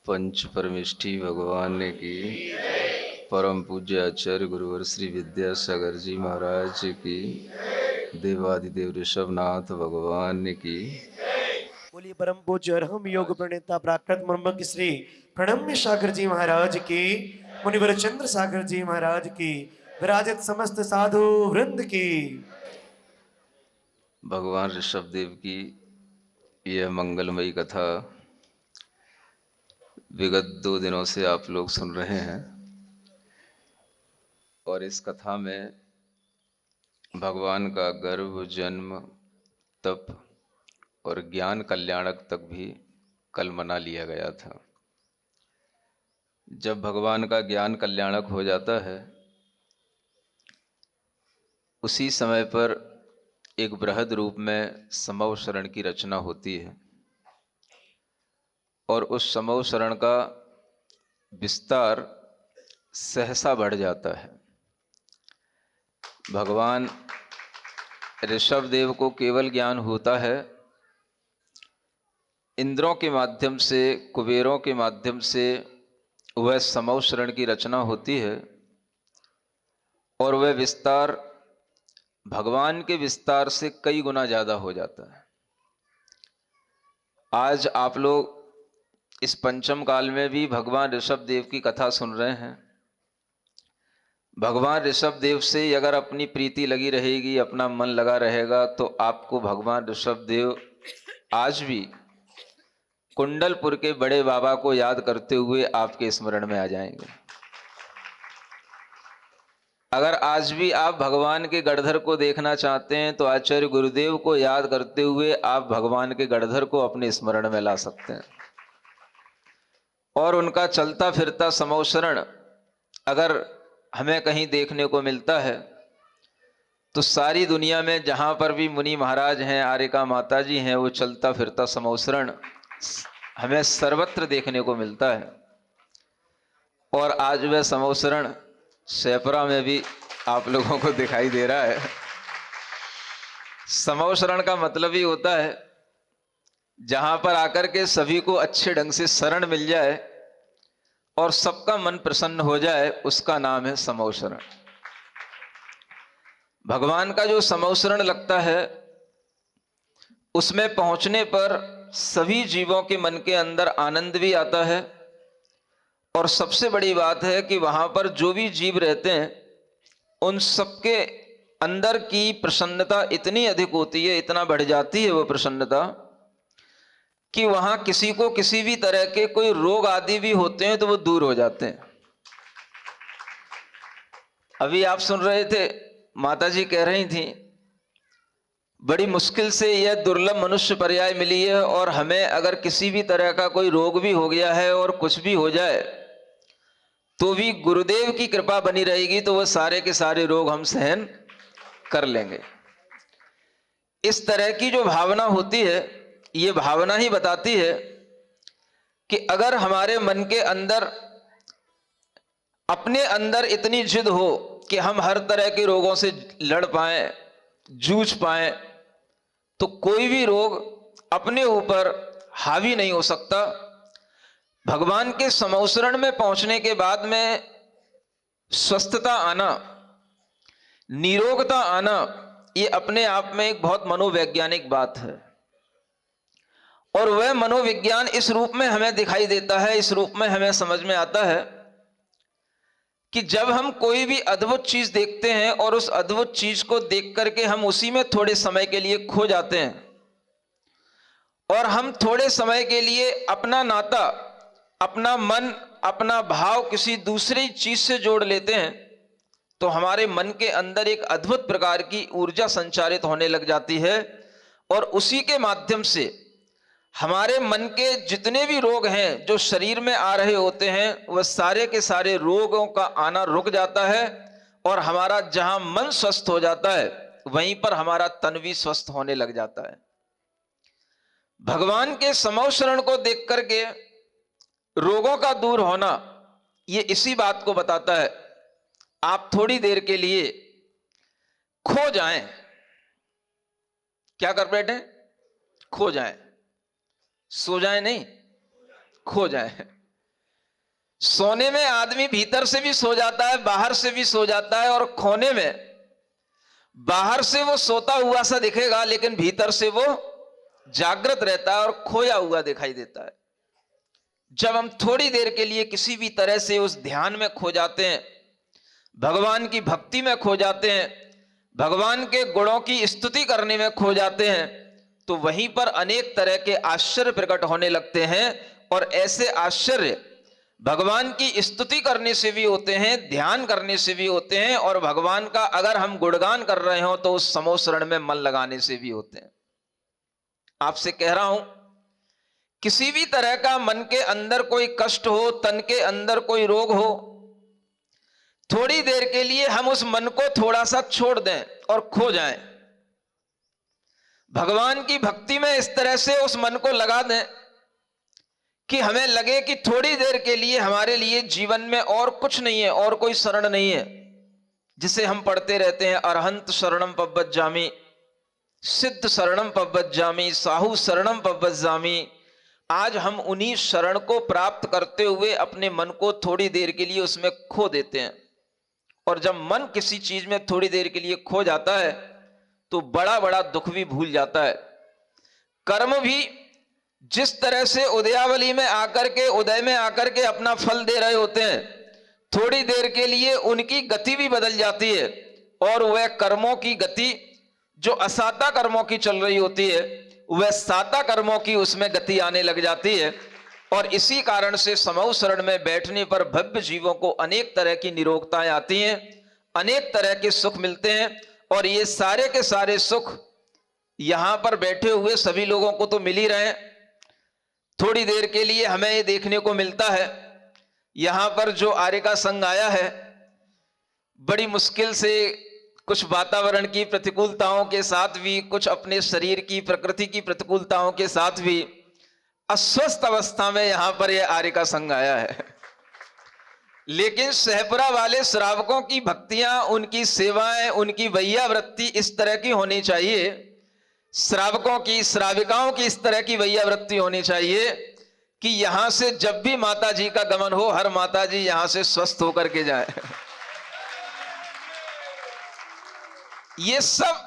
पंच परमेष्ठी भगवान की, परम पूज्य आचार्य गुरुवर श्री विद्यासागर जी महाराज की, देवादिदेव ऋषभनाथ भगवान की। बोलिए परम पूज्य और हम योग प्रणेता प्राकृत मर्मज्ञ श्री प्रणम्य सागर जी महाराज की, मुनिवर चंद्र सागर जी महाराज की, विराजित समस्त साधु वृंद की। भगवान ऋषभ देव की यह मंगलमयी कथा विगत 2 दिनों से आप लोग सुन रहे हैं और इस कथा में भगवान का गर्भ, जन्म, तप और ज्ञान कल्याणक तक भी कल मना लिया गया था। जब भगवान का ज्ञान कल्याणक हो जाता है उसी समय पर एक बृहद रूप में समव शरण की रचना होती है और उस समव शरण का विस्तार सहसा बढ़ जाता है। भगवान ऋषभ देव को केवल ज्ञान होता है इंद्रों के माध्यम से, कुबेरों के माध्यम से वह समव शरण की रचना होती है और वह विस्तार भगवान के विस्तार से कई गुना ज़्यादा हो जाता है। आज आप लोग इस पंचम काल में भी भगवान ऋषभ देव की कथा सुन रहे हैं। भगवान ऋषभ देव से अगर अपनी प्रीति लगी रहेगी, अपना मन लगा रहेगा, तो आपको भगवान ऋषभ देव आज भी कुंडलपुर के बड़े बाबा को याद करते हुए आपके स्मरण में आ जाएंगे। अगर आज भी आप भगवान के गढ़धर को देखना चाहते हैं तो आचार्य गुरुदेव को याद करते हुए आप भगवान के गढ़धर को अपने स्मरण में ला सकते हैं और उनका चलता फिरता समवशरण अगर हमें कहीं देखने को मिलता है तो सारी दुनिया में जहाँ पर भी मुनि महाराज हैं, आर्यका माता जी हैं, वो चलता फिरता समवशरण हमें सर्वत्र देखने को मिलता है। और आज वह समवशरण सेपरा में भी आप लोगों को दिखाई दे रहा है। समवशरण का मतलब ही होता है जहां पर आकर के सभी को अच्छे ढंग से शरण मिल जाए और सबका मन प्रसन्न हो जाए, उसका नाम है समवशरण। भगवान का जो समवशरण लगता है उसमें पहुंचने पर सभी जीवों के मन के अंदर आनंद भी आता है और सबसे बड़ी बात है कि वहां पर जो भी जीव रहते हैं उन सबके अंदर की प्रसन्नता इतनी अधिक होती है, इतना बढ़ जाती है वो प्रसन्नता कि वहां किसी को किसी भी तरह के कोई रोग आदि भी होते हैं तो वो दूर हो जाते हैं। अभी आप सुन रहे थे, माता जी कह रही थी बड़ी मुश्किल से यह दुर्लभ मनुष्य पर्याय मिली है और हमें अगर किसी भी तरह का कोई रोग भी हो गया है और कुछ भी हो जाए तो भी गुरुदेव की कृपा बनी रहेगी तो वह सारे के सारे रोग हम सहन कर लेंगे। इस तरह की जो भावना होती है, ये भावना ही बताती है कि अगर हमारे मन के अंदर अपने अंदर इतनी जिद हो कि हम हर तरह के रोगों से लड़ पाएं, जूझ पाएं, तो कोई भी रोग अपने ऊपर हावी नहीं हो सकता। भगवान के समवशरण में पहुंचने के बाद में स्वस्थता आना, निरोगता आना, ये अपने आप में एक बहुत मनोवैज्ञानिक बात है और वह मनोविज्ञान इस रूप में हमें दिखाई देता है, इस रूप में हमें समझ में आता है कि जब हम कोई भी अद्भुत चीज देखते हैं और उस अद्भुत चीज को देख करके हम उसी में थोड़े समय के लिए खो जाते हैं और हम थोड़े समय के लिए अपना नाता, अपना मन, अपना भाव किसी दूसरी चीज से जोड़ लेते हैं तो हमारे मन के अंदर एक अद्भुत प्रकार की ऊर्जा संचारित होने लग जाती है और उसी के माध्यम से हमारे मन के जितने भी रोग हैं जो शरीर में आ रहे होते हैं वह सारे के सारे रोगों का आना रुक जाता है और हमारा जहां मन स्वस्थ हो जाता है वहीं पर हमारा तन भी स्वस्थ होने लग जाता है। भगवान के समवशरण को देख करके रोगों का दूर होना ये इसी बात को बताता है। आप थोड़ी देर के लिए खो जाएं, क्या कर बैठे? खो जाएं, सो जाएं नहीं, खो जाएं। सोने में आदमी भीतर से भी सो जाता है, बाहर से भी सो जाता है, और खोने में बाहर से वो सोता हुआ सा दिखेगा लेकिन भीतर से वो जागृत रहता है और खोया हुआ दिखाई देता है। जब हम थोड़ी देर के लिए किसी भी तरह से उस ध्यान में खो जाते हैं, भगवान की भक्ति में खो जाते हैं, भगवान के गुणों की स्तुति करने में खो जाते हैं, तो वहीं पर अनेक तरह के आश्चर्य प्रकट होने लगते हैं। और ऐसे आश्चर्य भगवान की स्तुति करने से भी होते हैं, ध्यान करने से भी होते हैं, और भगवान का अगर हम गुणगान कर रहे हो तो उस समोसरण में मन लगाने से भी होते हैं। आपसे कह रहा हूं, किसी भी तरह का मन के अंदर कोई कष्ट हो, तन के अंदर कोई रोग हो, थोड़ी देर के लिए हम उस मन को थोड़ा सा छोड़ दें और खो जाएं, भगवान की भक्ति में इस तरह से उस मन को लगा दें कि हमें लगे कि थोड़ी देर के लिए हमारे लिए जीवन में और कुछ नहीं है, और कोई शरण नहीं है। जिसे हम पढ़ते रहते हैं, अरहंत शरणम पव्वज्जामि, सिद्ध शरणम पव्वज्जामि, साहू शरणम पव्वज्जामि। आज हम उन्हीं शरण को प्राप्त करते हुए अपने मन को थोड़ी देर के लिए उसमें खो देते हैं। और जब मन किसी चीज में थोड़ी देर के लिए खो जाता है तो बड़ा बड़ा दुख भी भूल जाता है। कर्म भी जिस तरह से उदयावली में आकर के, उदय में आकर के अपना फल दे रहे होते हैं, थोड़ी देर के लिए उनकी गति भी बदल जाती है, और वह कर्मों की गति जो असाता कर्मों की चल रही होती है, वह साता कर्मों की उसमें गति आने लग जाती है। और इसी कारण से समूह शरण में बैठने पर भव्य जीवों को अनेक तरह की निरोगताएं आती हैं, अनेक तरह के सुख मिलते हैं। और ये सारे के सारे सुख यहां पर बैठे हुए सभी लोगों को तो मिल ही रहे हैं। थोड़ी देर के लिए हमें ये देखने को मिलता है, यहां पर जो आर्य का संघ आया है, बड़ी मुश्किल से कुछ वातावरण की प्रतिकूलताओं के साथ भी, कुछ अपने शरीर की प्रकृति की प्रतिकूलताओं के साथ भी अस्वस्थ अवस्था में यहां पर यह आर्य का संघ आया है। लेकिन सहपुरा वाले श्रावकों की भक्तियां, उनकी सेवाएं, उनकी वैयावृत्ति इस तरह की होनी चाहिए, श्रावकों की, श्राविकाओं की इस तरह की वैयावृत्ति होनी चाहिए कि यहां से जब भी माता जी का गमन हो, हर माता जी यहां से स्वस्थ होकर के जाए। ये सब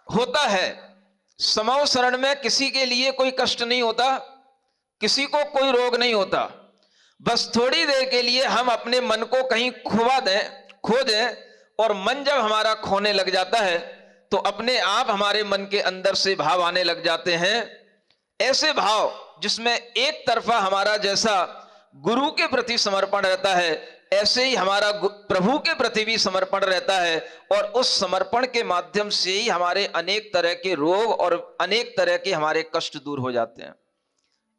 होता है समूह शरण में। किसी के लिए कोई कष्ट नहीं होता, किसी को कोई रोग नहीं होता। बस थोड़ी देर के लिए हम अपने मन को कहीं खो दें, और मन जब हमारा खोने लग जाता है तो अपने आप हमारे मन के अंदर से भाव आने लग जाते हैं, ऐसे भाव जिसमें एक तरफा हमारा जैसा गुरु के प्रति समर्पण रहता है, ऐसे ही हमारा प्रभु के प्रति भी समर्पण रहता है। और उस समर्पण के माध्यम से ही हमारे अनेक तरह के रोग और अनेक तरह के हमारे कष्ट दूर हो जाते हैं।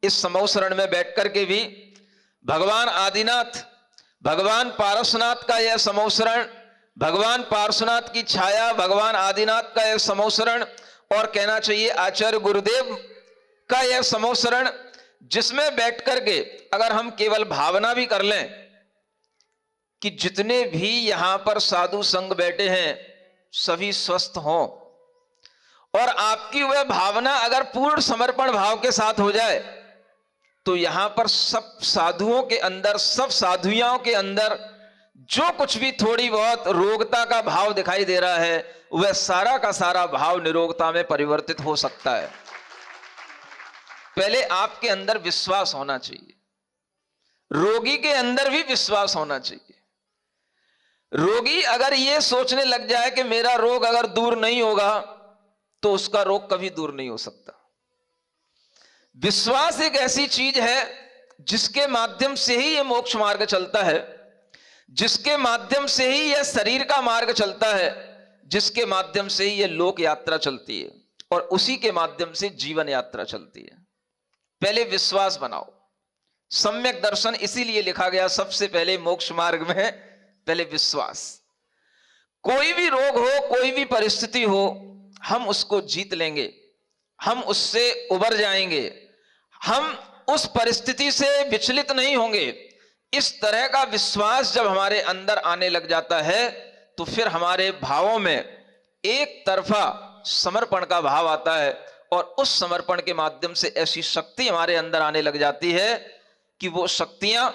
इस समूह शरण में बैठ करके भी भगवान आदिनाथ, भगवान पारसनाथ का यह समूह शरण, भगवान पार्श्वनाथ की छाया, भगवान आदिनाथ का यह समूह शरण, और कहना चाहिए आचार्य गुरुदेव का यह समूह शरण, जिसमें बैठ करके अगर हम केवल भावना भी कर लें कि जितने भी यहां पर साधु संग बैठे हैं सभी स्वस्थ हों, और आपकी वह भावना अगर पूर्ण समर्पण भाव के साथ हो जाए, तो यहां पर सब साधुओं के अंदर, सब साधुयाओं के अंदर जो कुछ भी थोड़ी बहुत रोगता का भाव दिखाई दे रहा है, वह सारा का सारा भाव निरोगता में परिवर्तित हो सकता है। पहले आपके अंदर विश्वास होना चाहिए, रोगी के अंदर भी विश्वास होना चाहिए। रोगी अगर यह सोचने लग जाए कि मेरा रोग अगर दूर नहीं होगा, तो उसका रोग कभी दूर नहीं हो सकता। विश्वास एक ऐसी चीज है जिसके माध्यम से ही यह मोक्ष मार्ग चलता है, जिसके माध्यम से ही यह शरीर का मार्ग चलता है, जिसके माध्यम से ही यह लोक यात्रा चलती है, और उसी के माध्यम से जीवन यात्रा चलती है। पहले विश्वास बनाओ। सम्यक दर्शन इसीलिए लिखा गया सबसे पहले मोक्ष मार्ग में, पहले विश्वास। कोई भी रोग हो, कोई भी परिस्थिति हो, हम उसको जीत लेंगे, हम उससे उबर जाएंगे, हम उस परिस्थिति से विचलित नहीं होंगे। इस तरह का विश्वास जब हमारे अंदर आने लग जाता है, तो फिर हमारे भावों में एक तरफा समर्पण का भाव आता है, और उस समर्पण के माध्यम से ऐसी शक्ति हमारे अंदर आने लग जाती है कि वो शक्तियां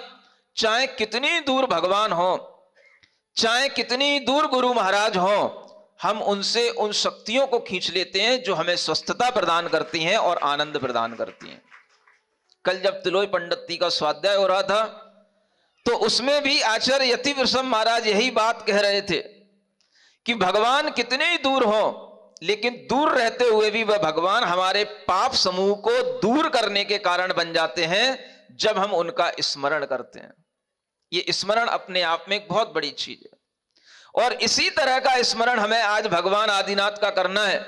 चाहे कितनी दूर भगवान हो, चाहे कितनी दूर गुरु महाराज हो, हम उनसे उन शक्तियों को खींच लेते हैं जो हमें स्वस्थता प्रदान करती हैं और आनंद प्रदान करती हैं। कल जब तिलोई पंडिती का स्वाध्याय हो रहा था तो उसमें भी आचार्य यतिवृषभ महाराज यही बात कह रहे थे कि भगवान कितने ही दूर हो, लेकिन दूर रहते हुए भी वह भगवान हमारे पाप समूह को दूर करने के कारण बन जाते हैं जब हम उनका स्मरण करते हैं। ये स्मरण अपने आप में एक बहुत बड़ी चीज है और इसी तरह का स्मरण हमें आज भगवान आदिनाथ का करना है।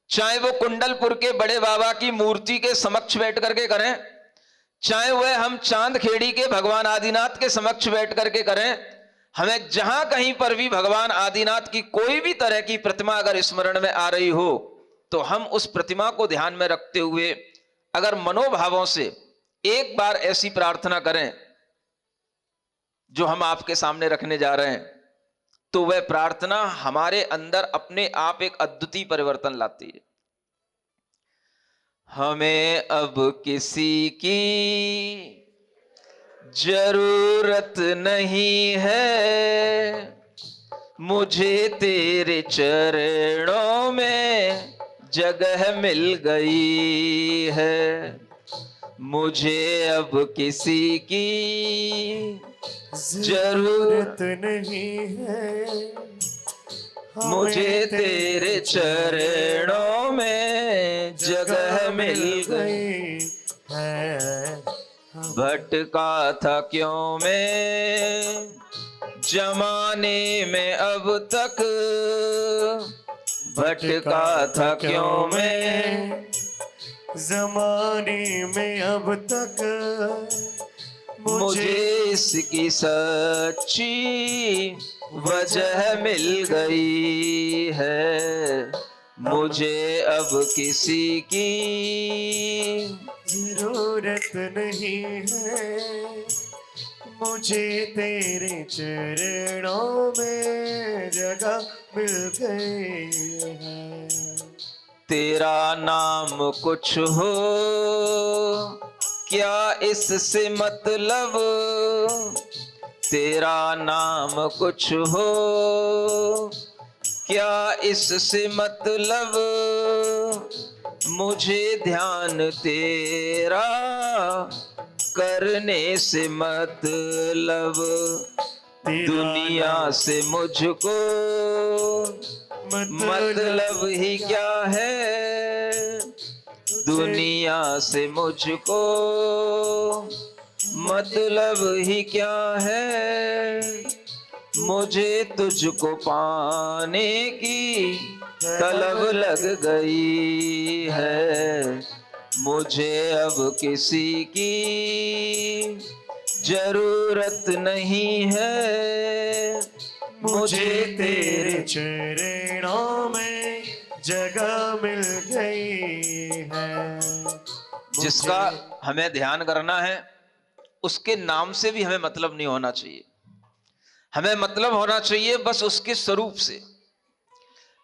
चाहे वो कुंडलपुर के बड़े बाबा की मूर्ति के समक्ष बैठ करके करें, चाहे वह हम चांद खेड़ी के भगवान आदिनाथ के समक्ष बैठ करके करें, हमें जहां कहीं पर भी भगवान आदिनाथ की कोई भी तरह की प्रतिमा अगर स्मरण में आ रही हो तो हम उस प्रतिमा को ध्यान में रखते हुए अगर मनोभावों से एक बार ऐसी प्रार्थना करें जो हम आपके सामने रखने जा रहे हैं, तो वह प्रार्थना हमारे अंदर अपने आप एक अद्वितीय परिवर्तन लाती है। हमें अब किसी की जरूरत नहीं है, मुझे तेरे चरणों में जगह मिल गई है। मुझे अब किसी की जरूरत नहीं है, मुझे तेरे चरणों में जगह मिल गई है। भटका था क्यों मैं जमाने में अब तक, भटका था क्यों मैं जमाने में अब तक, मुझे इसकी सच्ची वजह मिल गई है। मुझे अब किसी की जरूरत नहीं है, मुझे तेरे चरणों में जगह मिल गई है। तेरा नाम कुछ हो क्या इससे मतलब, तेरा नाम कुछ हो क्या इससे मतलब, मुझे ध्यान तेरा करने से मतलब, दुनिया से मुझको मतलब ही क्या है, दुनिया से मुझको मतलब ही क्या है। मुझे तुझको पाने की तलब लग गई है। मुझे अब किसी की जरूरत नहीं है, मुझे तेरे चरणों में जगह मिल गई है। जिसका हमें ध्यान करना है उसके नाम से भी हमें मतलब नहीं होना चाहिए, हमें मतलब होना चाहिए बस उसके स्वरूप से।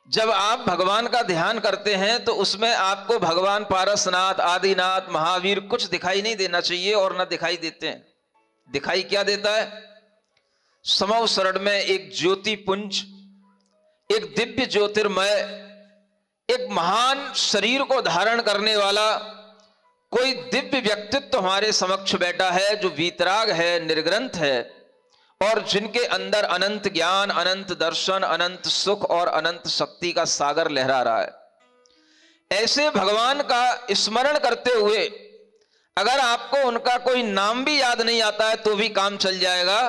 जब आप भगवान का ध्यान करते हैं तो उसमें आपको भगवान पारसनाथ, आदिनाथ, महावीर कुछ दिखाई नहीं देना चाहिए और न दिखाई देते हैं। दिखाई क्या देता है? समव शरण में एक ज्योति पुंज, एक दिव्य ज्योतिर्मय, एक महान शरीर को धारण करने वाला कोई दिव्य व्यक्तित्व हमारे समक्ष बैठा है जो वीतराग है, निर्ग्रंथ है और जिनके अंदर अनंत ज्ञान, अनंत दर्शन, अनंत सुख और अनंत शक्ति का सागर लहरा रहा है। ऐसे भगवान का स्मरण करते हुए अगर आपको उनका कोई नाम भी याद नहीं आता है तो भी काम चल जाएगा।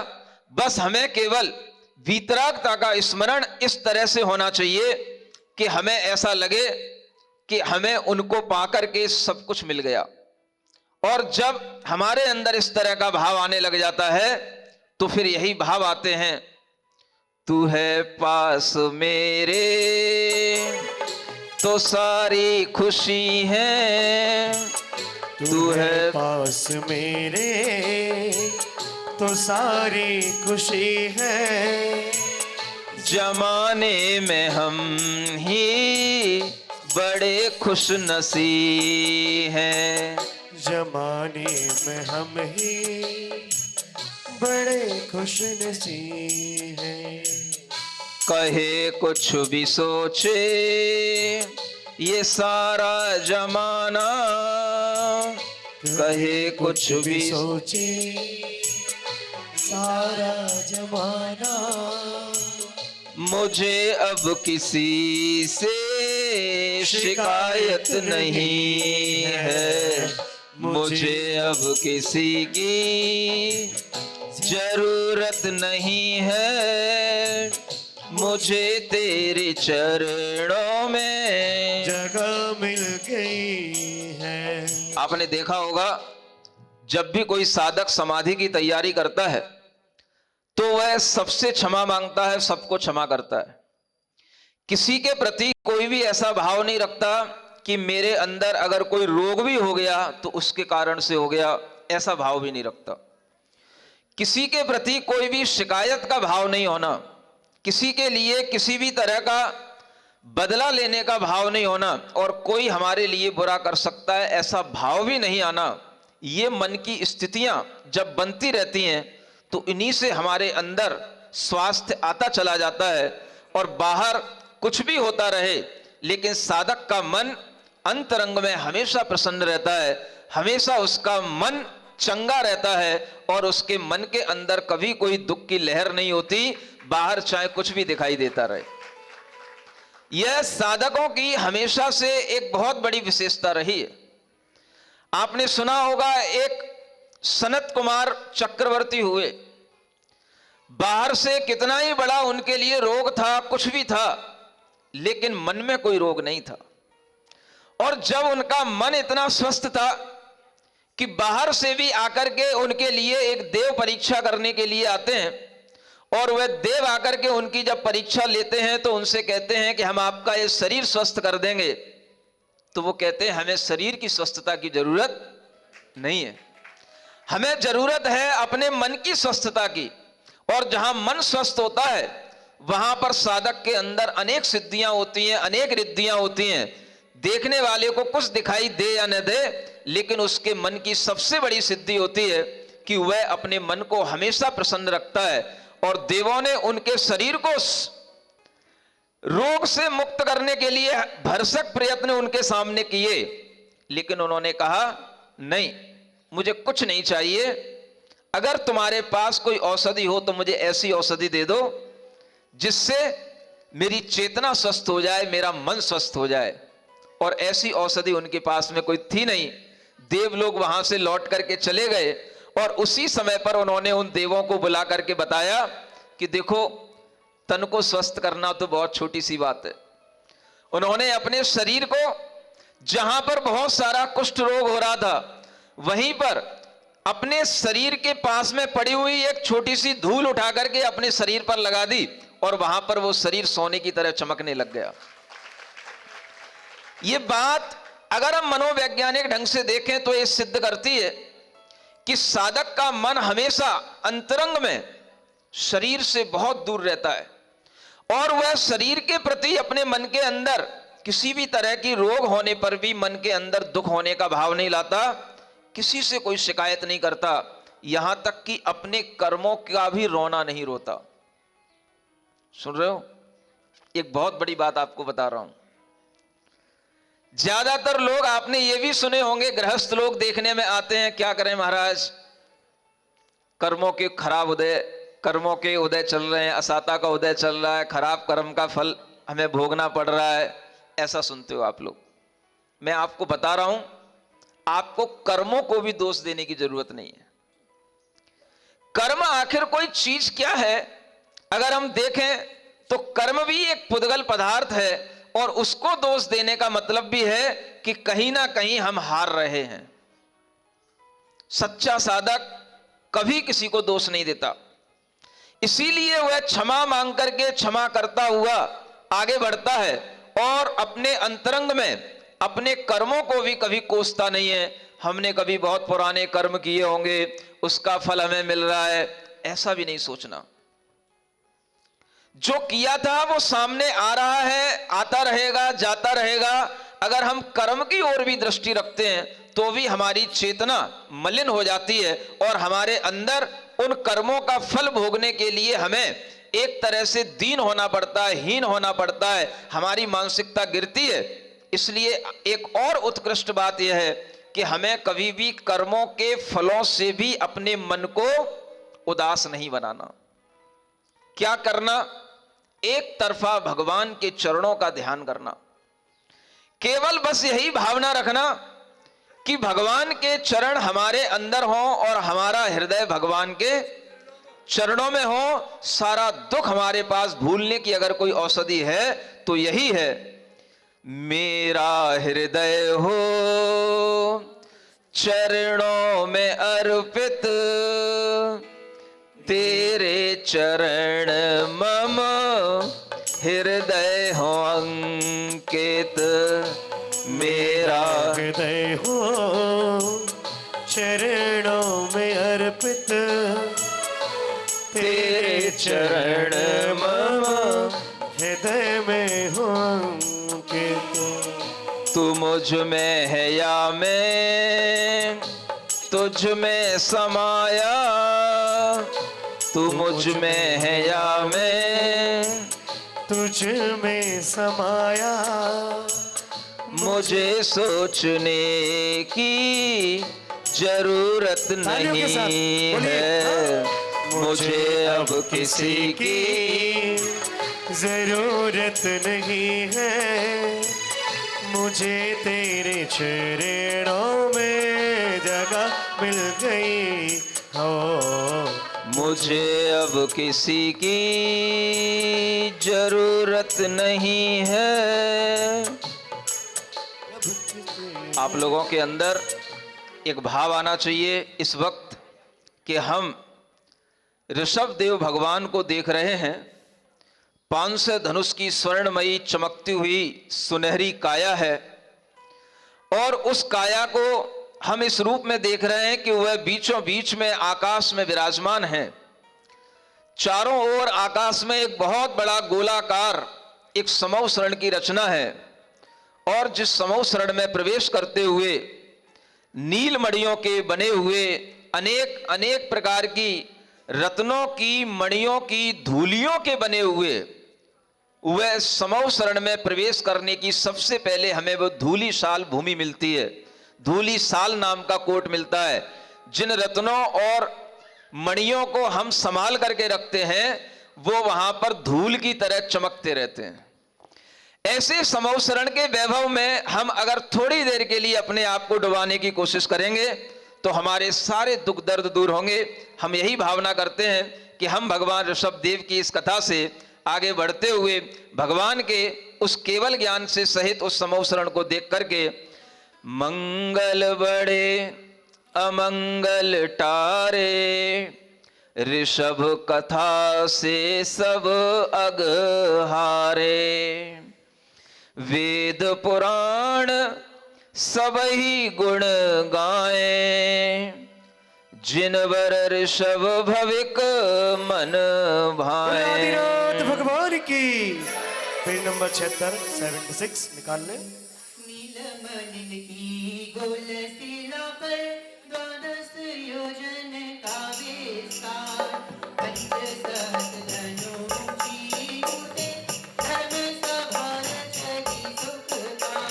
बस हमें केवल वीतरागता का स्मरण इस तरह से होना चाहिए कि हमें ऐसा लगे कि हमें उनको पाकर के सब कुछ मिल गया। और जब हमारे अंदर इस तरह का भाव आने लग जाता है तो फिर यही भाव आते हैं, तू है पास मेरे तो सारी खुशी है, तू है पास मेरे तो सारी खुशी है। जमाने में हम ही बड़े खुश नसीब हैं, जमाने में हम ही खुश नसीब है। कहे कुछ भी सोचे ये सारा जमाना, कहे कुछ भी सोचे सारा जमाना, मुझे अब किसी से शिकायत नहीं है, मुझे अब किसी की जरूरत नहीं है, मुझे तेरे चरणों में जगह मिल गई है। आपने देखा होगा जब भी कोई साधक समाधि की तैयारी करता है तो वह सबसे क्षमा मांगता है, सबको क्षमा करता है। किसी के प्रति कोई भी ऐसा भाव नहीं रखता कि मेरे अंदर अगर कोई रोग भी हो गया तो उसके कारण से हो गया, ऐसा भाव भी नहीं रखता। किसी के प्रति कोई भी शिकायत का भाव नहीं होना, किसी के लिए किसी भी तरह का बदला लेने का भाव नहीं होना, और कोई हमारे लिए बुरा कर सकता है ऐसा भाव भी नहीं आना। ये मन की स्थितियां जब बनती रहती हैं तो इन्हीं से हमारे अंदर स्वास्थ्य आता चला जाता है, और बाहर कुछ भी होता रहे लेकिन साधक का मन अंतरंग में हमेशा प्रसन्न रहता है, हमेशा उसका मन चंगा रहता है, और उसके मन के अंदर कभी कोई दुख की लहर नहीं होती, बाहर चाहे कुछ भी दिखाई देता रहे। यह साधकों की हमेशा से एक बहुत बड़ी विशेषता रही है। आपने सुना होगा एक सनत कुमार चक्रवर्ती हुए, बाहर से कितना ही बड़ा उनके लिए रोग था, कुछ भी था, लेकिन मन में कोई रोग नहीं था। और जब उनका मन इतना स्वस्थ था कि बाहर से भी आकर के उनके लिए एक देव परीक्षा करने के लिए आते हैं, और वह देव आकर के उनकी जब परीक्षा लेते हैं तो उनसे कहते हैं कि हम आपका ये शरीर स्वस्थ कर देंगे, तो वो कहते हैं हमें शरीर की स्वस्थता की जरूरत नहीं है, हमें जरूरत है अपने मन की स्वस्थता की। और जहां मन स्वस्थ होता है वहां पर साधक के अंदर अनेक सिद्धियां होती हैं, अनेक रिद्धियां होती हैं। देखने वाले को कुछ दिखाई दे या न दे, लेकिन उसके मन की सबसे बड़ी सिद्धि होती है कि वह अपने मन को हमेशा प्रसन्न रखता है। और देवों ने उनके शरीर को रोग से मुक्त करने के लिए भरसक प्रयत्न उनके सामने किए, लेकिन उन्होंने कहा नहीं, मुझे कुछ नहीं चाहिए, अगर तुम्हारे पास कोई औषधि हो तो मुझे ऐसी औषधि दे दो जिससे मेरी चेतना स्वस्थ हो जाए, मेरा मन स्वस्थ हो जाए। और ऐसी औषधि उनके पास में कोई थी नहीं। देव लोग वहां से लौट करके चले गए, और उसी समय पर उन्होंने उन देवों को बुला करके बताया कि देखो, तन को स्वस्थ करना तो बहुत छोटी सी बात है। उन्होंने अपने शरीर को, जहां पर बहुत सारा कुष्ठ रोग हो रहा था, वहीं पर अपने शरीर के पास में पड़ी हुई एक छोटी सी धूल उठा करके अपने शरीर पर लगा दी, और वहां पर वो शरीर सोने की तरह चमकने लग गया। ये बात अगर हम मनोवैज्ञानिक ढंग से देखें तो ये सिद्ध करती है कि साधक का मन हमेशा अंतरंग में शरीर से बहुत दूर रहता है, और वह शरीर के प्रति अपने मन के अंदर किसी भी तरह की रोग होने पर भी मन के अंदर दुख होने का भाव नहीं लाता, किसी से कोई शिकायत नहीं करता, यहां तक कि अपने कर्मों का भी रोना नहीं रोता। सुन रहे हो? एक बहुत बड़ी बात आपको बता रहा हूं। ज्यादातर लोग आपने ये भी सुने होंगे, गृहस्थ लोग देखने में आते हैं, क्या करें महाराज, कर्मों के खराब उदय, कर्मों के उदय चल रहे हैं, असाता का उदय चल रहा है, खराब कर्म का फल हमें भोगना पड़ रहा है, ऐसा सुनते हो आप लोग। मैं आपको बता रहा हूं, आपको कर्मों को भी दोष देने की जरूरत नहीं है। कर्म आखिर कोई चीज क्या है? अगर हम देखें तो कर्म भी एक पुद्गल पदार्थ है, और उसको दोष देने का मतलब भी है कि कहीं ना कहीं हम हार रहे हैं। सच्चा साधक कभी किसी को दोष नहीं देता, इसीलिए वह क्षमा मांग करके क्षमा करता हुआ आगे बढ़ता है, और अपने अंतरंग में अपने कर्मों को भी कभी कोसता नहीं है। हमने कभी बहुत पुराने कर्म किए होंगे, उसका फल हमें मिल रहा है, ऐसा भी नहीं सोचना। जो किया था वो सामने आ रहा है, आता रहेगा, जाता रहेगा। अगर हम कर्म की ओर भी दृष्टि रखते हैं तो भी हमारी चेतना मलिन हो जाती है, और हमारे अंदर उन कर्मों का फल भोगने के लिए हमें एक तरह से दीन होना पड़ता है, हीन होना पड़ता है, हमारी मानसिकता गिरती है। इसलिए एक और उत्कृष्ट बात यह है कि हमें कभी भी कर्मों के फलों से भी अपने मन को उदास नहीं बनाना। क्या करना? एक तरफा भगवान के चरणों का ध्यान करना। केवल बस यही भावना रखना कि भगवान के चरण हमारे अंदर हों और हमारा हृदय भगवान के चरणों में हो। सारा दुख हमारे पास भूलने की अगर कोई औषधि है तो यही है, मेरा हृदय हो चरणों में अर्पित, तेरे चरण मम हृदय हो अंकित। मेरा हृदय हो चरणों में अर्पित, तेरे चरण मम हृदय में हो अंकित। तू मुझ में है या मैं तुझ में समाया, तू मुझ में है या मैं तुझ में समाया। मुझे सोचने की जरूरत नहीं है, मुझे अब किसी की जरूरत नहीं है, मुझे तेरे चरणों में जगह मिल गई हो। मुझे अब किसी की जरूरत नहीं है। आप लोगों के अंदर एक भाव आना चाहिए इस वक्त कि हम ऋषभ देव भगवान को देख रहे हैं। पांच धनुष की स्वर्णमयी चमकती हुई सुनहरी काया है और उस काया को हम इस रूप में देख रहे हैं कि वह बीचों बीच में आकाश में विराजमान है। चारों ओर आकाश में एक बहुत बड़ा गोलाकार एक समूह शरण की रचना है और जिस समूह शरण में प्रवेश करते हुए नील मणियों के बने हुए अनेक अनेक प्रकार की रत्नों की मणियों की धूलियों के बने हुए वह समूह शरण में प्रवेश करने की सबसे पहले हमें वो धूली शाल भूमि मिलती है। धूली साल नाम का कोट मिलता है। जिन रत्नों और मणियों को हम संभाल करके रखते हैं वो वहां पर धूल की तरह चमकते रहते हैं। ऐसे समूह शरण के वैभव में हम अगर थोड़ी देर के लिए अपने आप को डुबाने की कोशिश करेंगे तो हमारे सारे दुख दर्द दूर होंगे। हम यही भावना करते हैं कि हम भगवान ऋषभ देव की इस कथा से आगे बढ़ते हुए भगवान के उस केवल ज्ञान से सहित उस समूह शरण को देख करके मंगल बड़े अमंगल टारे, ऋषभ कथा से सब अगहारे। वेद पुराण सब ही गुण गाएं, जिनवर ऋषभ भविक मन भाए। आदिनाथ भगवान की। पेज नंबर 76 निकाल लें। नीलमणि की गोलशिला पर द्वादश योजन का विस्तार, पंचसहस्र धनुषी उठे, धर्म सभा रचगी सुखकार।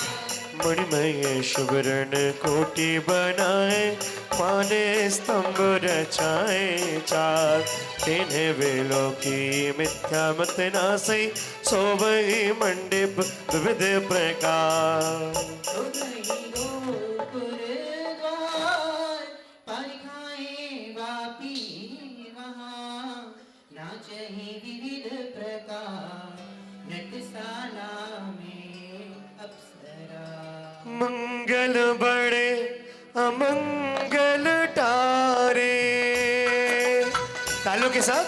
मणिमय शुभरण कोटि बनाए, पाने स्तंभ रचाए चार। तिन्हें वेलों की मिथ्या मत नासई, सोवई मंडिप विविध प्रकार। उदयी गोपुर द्वार, पालिकाएं वापी वहाँ, नाचहि विविध प्रकार, नृत्यशाला में अप्सरा। मंगल बड़े अमंगल टारे। तालों के साथ।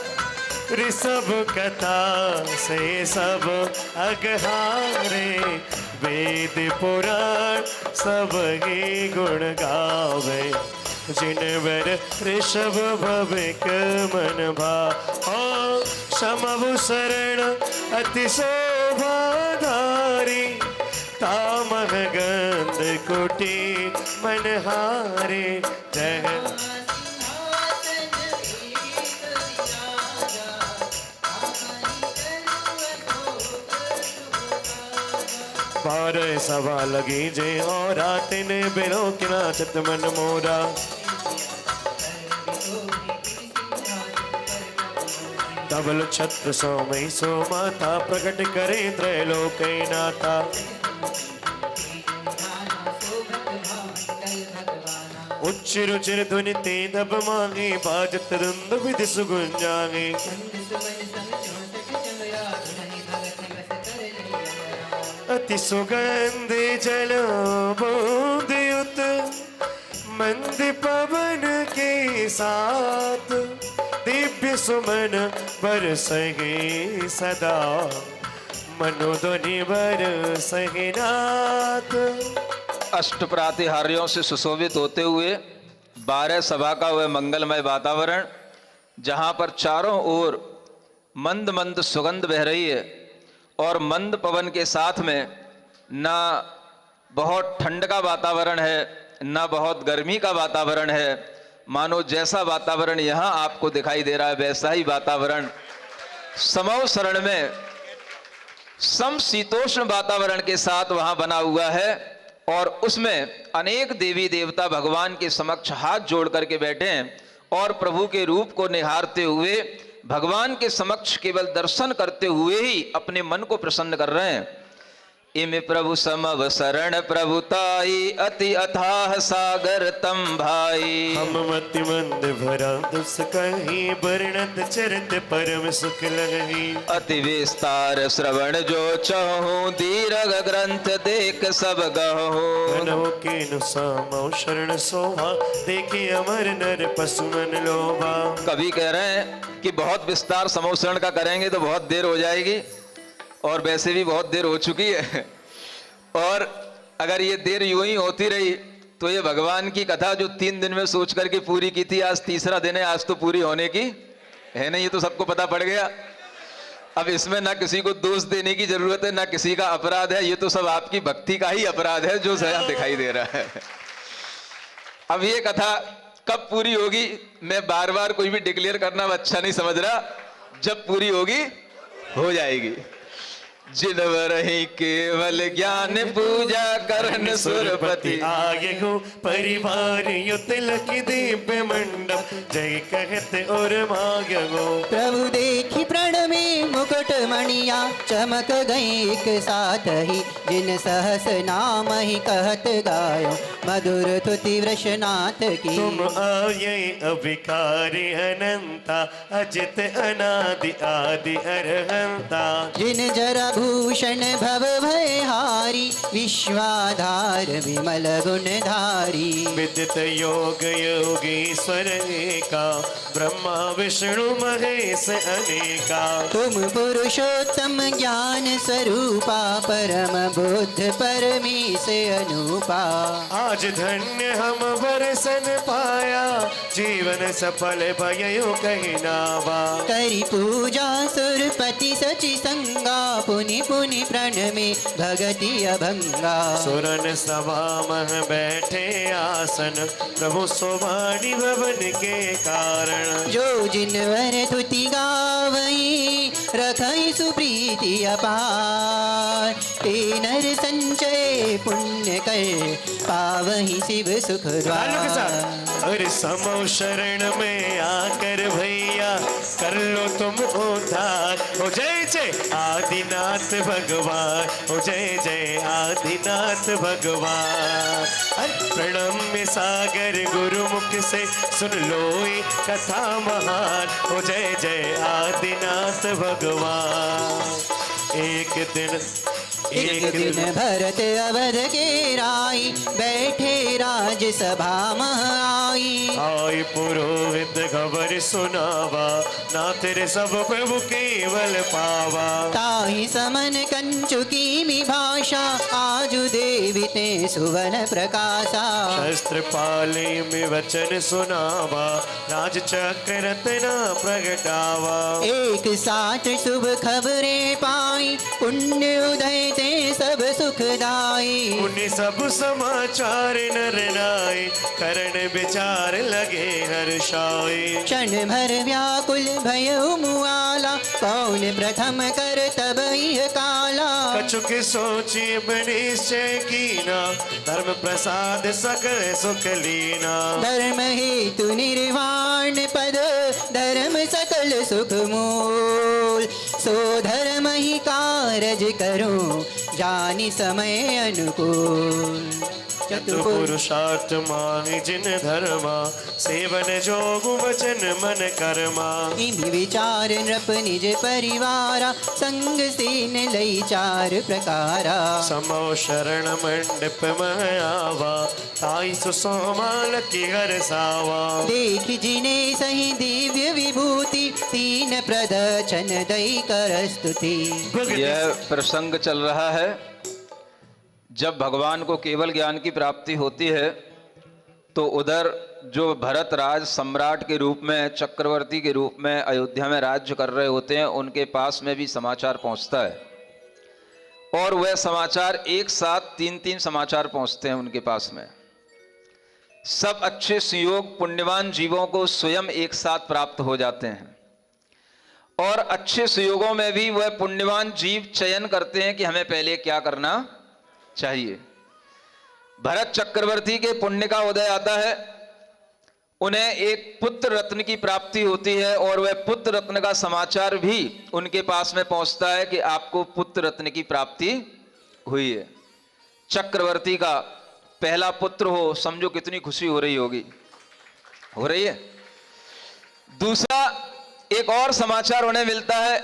ऋषभ कथा से सब अगहारे, वेद पुराण सब ही गुण गावे, जिनवर ऋषभ भविक मन भाओ। समभु शरण अति शोभाधारी, तामह गंध कोटि मनहारे। जय बारह सवा लगी जे और आते ने बिलो के नाचत मन मोरा। धवल छत्र सो मई सो माता प्रकट करे त्रैलोक नाथा। उच्च रुचिर ध्वनि ते दब मांगे बाजत रुंद विधि सुगुंजांगे। अति सुगंध जल बूंद युत मंद पवन के साथ दिव्य सुमन बरसगे सदा मनोध्वनि बरसगे नाथ। अष्ट प्रातिहार्यों से सुशोभित होते हुए 12 सभा का वह मंगलमय वातावरण, जहाँ पर चारों ओर मंद मंद सुगंध बह रही है और मंद पवन के साथ में ना बहुत ठंड का वातावरण है ना बहुत गर्मी का वातावरण है। मानो जैसा वातावरण यहाँ आपको दिखाई दे रहा है वैसा ही वातावरण समौ शरण में समशीतोष्ण वातावरण के साथ वहाँ बना हुआ है। और उसमें अनेक देवी देवता भगवान के समक्ष हाथ जोड़ करके बैठे हैं और प्रभु के रूप को निहारते हुए भगवान के समक्ष केवल दर्शन करते हुए ही अपने मन को प्रसन्न कर रहे हैं। इमे प्रभु समव शरण प्रभुताई अति अथाह सागर तम भाई। हम मति मंद भरा दुस कहीं वर्णत चरित परम सुख लगी। अति विस्तार श्रवण जो चहूँ दीर्घ ग्रंथ देख सब गहूँ। मनो के नुसामो शरण शोभा देखे अमर नर पशु मन लोभा। कवि कह रहे हैं कि बहुत विस्तार समोषण का करेंगे तो बहुत देर हो जाएगी और वैसे भी बहुत देर हो चुकी है। और अगर ये देर यूं ही होती रही तो ये भगवान की कथा जो 3 दिन में सोच करके पूरी की थी, आज तीसरा दिन है, आज तो पूरी होने की है नहीं, ये तो सबको पता पड़ गया। अब इसमें ना किसी को दोष देने की जरूरत है ना किसी का अपराध है, ये तो सब आपकी भक्ति का ही अपराध है जो यहाँ दिखाई दे रहा है। अब ये कथा कब पूरी होगी मैं बार बार कोई भी डिक्लेयर करना अच्छा नहीं समझ रहा, जब पूरी होगी हो जाएगी। जिनवर ही केवल ज्ञान पूजा करन सुरपति आगे हो परिवार युत लकी दिव्य मंडप जय कहते और माग गो। प्रभु देखी प्रण में मुकुट मणिया चमक गई एक साथ ही। जिन सहस नाम ही कहत गायो मधुर तुति वृषनाथ की। तुम आये अभिकारी अनंता अजित अनादि आदि अरहंता। जिन जरा भूषण भव भयहारी विश्वाधार विमल गुणधारी। विदित योग योगीश्वर एका ब्रह्मा विष्णु महेश अनेका। तुम पुरुषोत्तम ज्ञान स्वरूपा परम बुद्ध परमेश अनुपा। आज धन्य हम बरसन पाया जीवन सफल भयो कहीं नावा। करी पूजा सुरपति सचि संगा पुनि पुनि प्रण में भगति अभंगा। सुरन सभा मह बैठे आसन प्रभु सोमानी भवन के कारण। जो जिनवर तुति गावई रखई सुप्रीति अपार। ते नर संचय पुण्य कर पावहि शिव सुख तालियों के द्वार। साथ। अरे समो शरण में आकर भैया कर लो तुम उद्धार। हो जय जय आदिनाथ भगवान, हो जय जय आदिनाथ भगवान। अरे प्रणम्य सागर गुरुमुख से सुन लो ये कथा महान। हो जय जय आदिनाथ भगवान। एक दिन भरत अवध के राई बैठे राज सभा मह आई। आई पुरोहित खबर सुनावा ना तेरे सब प्रभु केवल पावा। ताहि समन कंचुकी विभाषा आजु देवी ते सुवन प्रकाशा। शस्त्र पाले में वचन सुनावा राज चक्र रत्न प्रगटावा। एक साथ शुभ खबरें पाई पुण्य उदय ते ते सब सुखदाई। मुनि सब समाचार नर नाई, करण विचार लगे हर्षाई। क्षण भर व्याकुल भयउ मुआला, कौन प्रथम कर तब इह काला। कछुक सोची निश्चय कीना, धर्म प्रसाद सकल सुख लीना। धर्म हेतु निर्वाण पद, धर्म सकल सुख मूल। सो धर्म ही कारज करूं, जानि समय अनुकूल। पुरुषार्थ मानि जिन धर्मा, सेवन जोग वचन मन कर्मा। इमि विचार नृप निज परिवारा, संग सेन लई चार प्रकारा। समो शरण मंडप मह आवा, ताई सुसोमाल की हर सावा। देख जिने सही दिव्य विभूति, तीन प्रदर्शन दई कर स्तुति। यह प्रसंग चल रहा है जब भगवान को केवल ज्ञान की प्राप्ति होती है, तो उधर जो भरत राज सम्राट के रूप में, चक्रवर्ती के रूप में अयोध्या में राज्य कर रहे होते हैं, उनके पास में भी समाचार पहुंचता है। और वह समाचार एक साथ 3-3 समाचार पहुंचते हैं उनके पास में। सब अच्छे सुयोग पुण्यवान जीवों को स्वयं एक साथ प्राप्त हो जाते हैं। और अच्छे सुयोगों में भी वह पुण्यवान जीव चयन करते हैं कि हमें पहले क्या करना चाहिए। भरत चक्रवर्ती के पुण्य का उदय आता है, उन्हें एक पुत्र रत्न की प्राप्ति होती है, और वह पुत्र रत्न का समाचार भी उनके पास में पहुंचता है कि आपको पुत्र रत्न की प्राप्ति हुई है। चक्रवर्ती का पहला पुत्र हो, समझो कितनी खुशी हो रही होगी। हो रही है। दूसरा एक और समाचार उन्हें मिलता है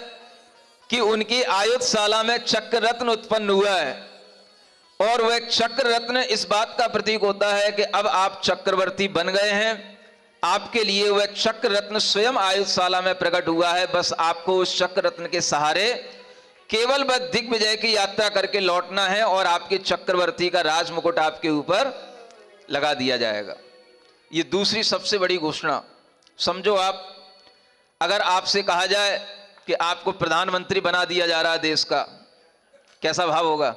कि उनकी आयुधशाला में चक्र रत्न उत्पन्न हुआ है, और वह चक्र रत्न इस बात का प्रतीक होता है कि अब आप चक्रवर्ती बन गए हैं। आपके लिए वह चक्र रत्न स्वयं आयुधशाला में प्रकट हुआ है। बस आपको उस चक्र रत्न के सहारे केवल बस दिग्विजय की यात्रा करके लौटना है, और आपके चक्रवर्ती का राजमुकुट आपके ऊपर लगा दिया जाएगा। ये दूसरी सबसे बड़ी घोषणा। समझो आप, अगर आपसे कहा जाए कि आपको प्रधानमंत्री बना दिया जा रहा है देश का, कैसा भाव होगा?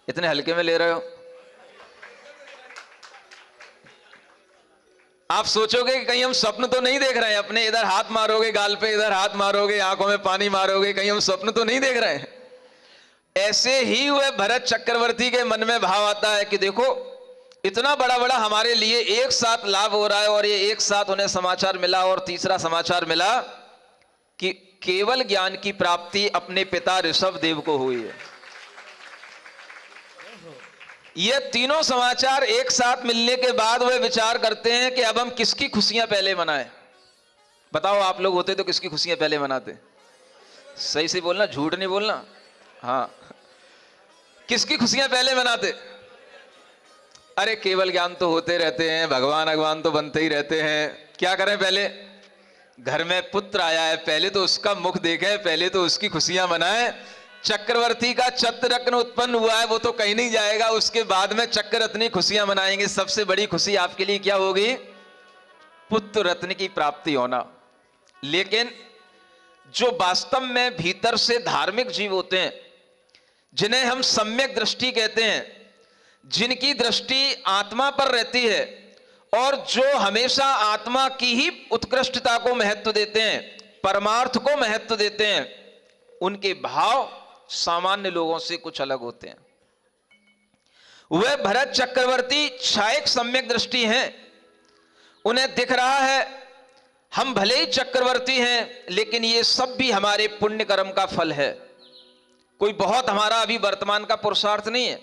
इतने हल्के में ले रहे हो। आप सोचोगे कि कहीं हम स्वप्न तो नहीं देख रहे हैं अपने, इधर हाथ मारोगे गाल पे, इधर हाथ मारोगे, आंखों में पानी मारोगे, कहीं हम स्वप्न तो नहीं देख रहे हैं। ऐसे ही वह भरत चक्रवर्ती के मन में भाव आता है कि देखो इतना बड़ा बड़ा हमारे लिए एक साथ लाभ हो रहा है, और ये एक साथ उन्हें समाचार मिला। और तीसरा समाचार मिला कि केवल ज्ञान की प्राप्ति अपने पिता ऋषभ देव को हुई है। ये तीनों समाचार एक साथ मिलने के बाद वे विचार करते हैं कि अब हम किसकी खुशियां पहले मनाएं। बताओ, आप लोग होते तो किसकी खुशियां पहले मनाते? सही से बोलना, झूठ नहीं बोलना। हाँ, किसकी खुशियां पहले मनाते? अरे केवल ज्ञान तो होते रहते हैं, भगवान भगवान तो बनते ही रहते हैं। क्या करें, पहले घर में पुत्र आया है, पहले तो उसका मुख देखें, पहले तो उसकी खुशियां मनाएं। चक्रवर्ती का चक्र रत्न उत्पन्न हुआ है, वो तो कहीं नहीं जाएगा, उसके बाद में चक्र रत्नी खुशियां मनाएंगे। सबसे बड़ी खुशी आपके लिए क्या होगी? पुत्र रत्न की प्राप्ति होना। लेकिन जो वास्तव में भीतर से धार्मिक जीव होते हैं, जिन्हें हम सम्यक दृष्टि कहते हैं, जिनकी दृष्टि आत्मा पर रहती है, और जो हमेशा आत्मा की ही उत्कृष्टता को महत्व देते हैं, परमार्थ को महत्व देते हैं, उनके भाव सामान्य लोगों से कुछ अलग होते हैं। वह भरत चक्रवर्ती क्षायक सम्यक दृष्टि हैं। उन्हें दिख रहा है हम भले ही चक्रवर्ती हैं, लेकिन ये सब भी हमारे पुण्य कर्म का फल है। कोई बहुत हमारा अभी वर्तमान का पुरुषार्थ नहीं है।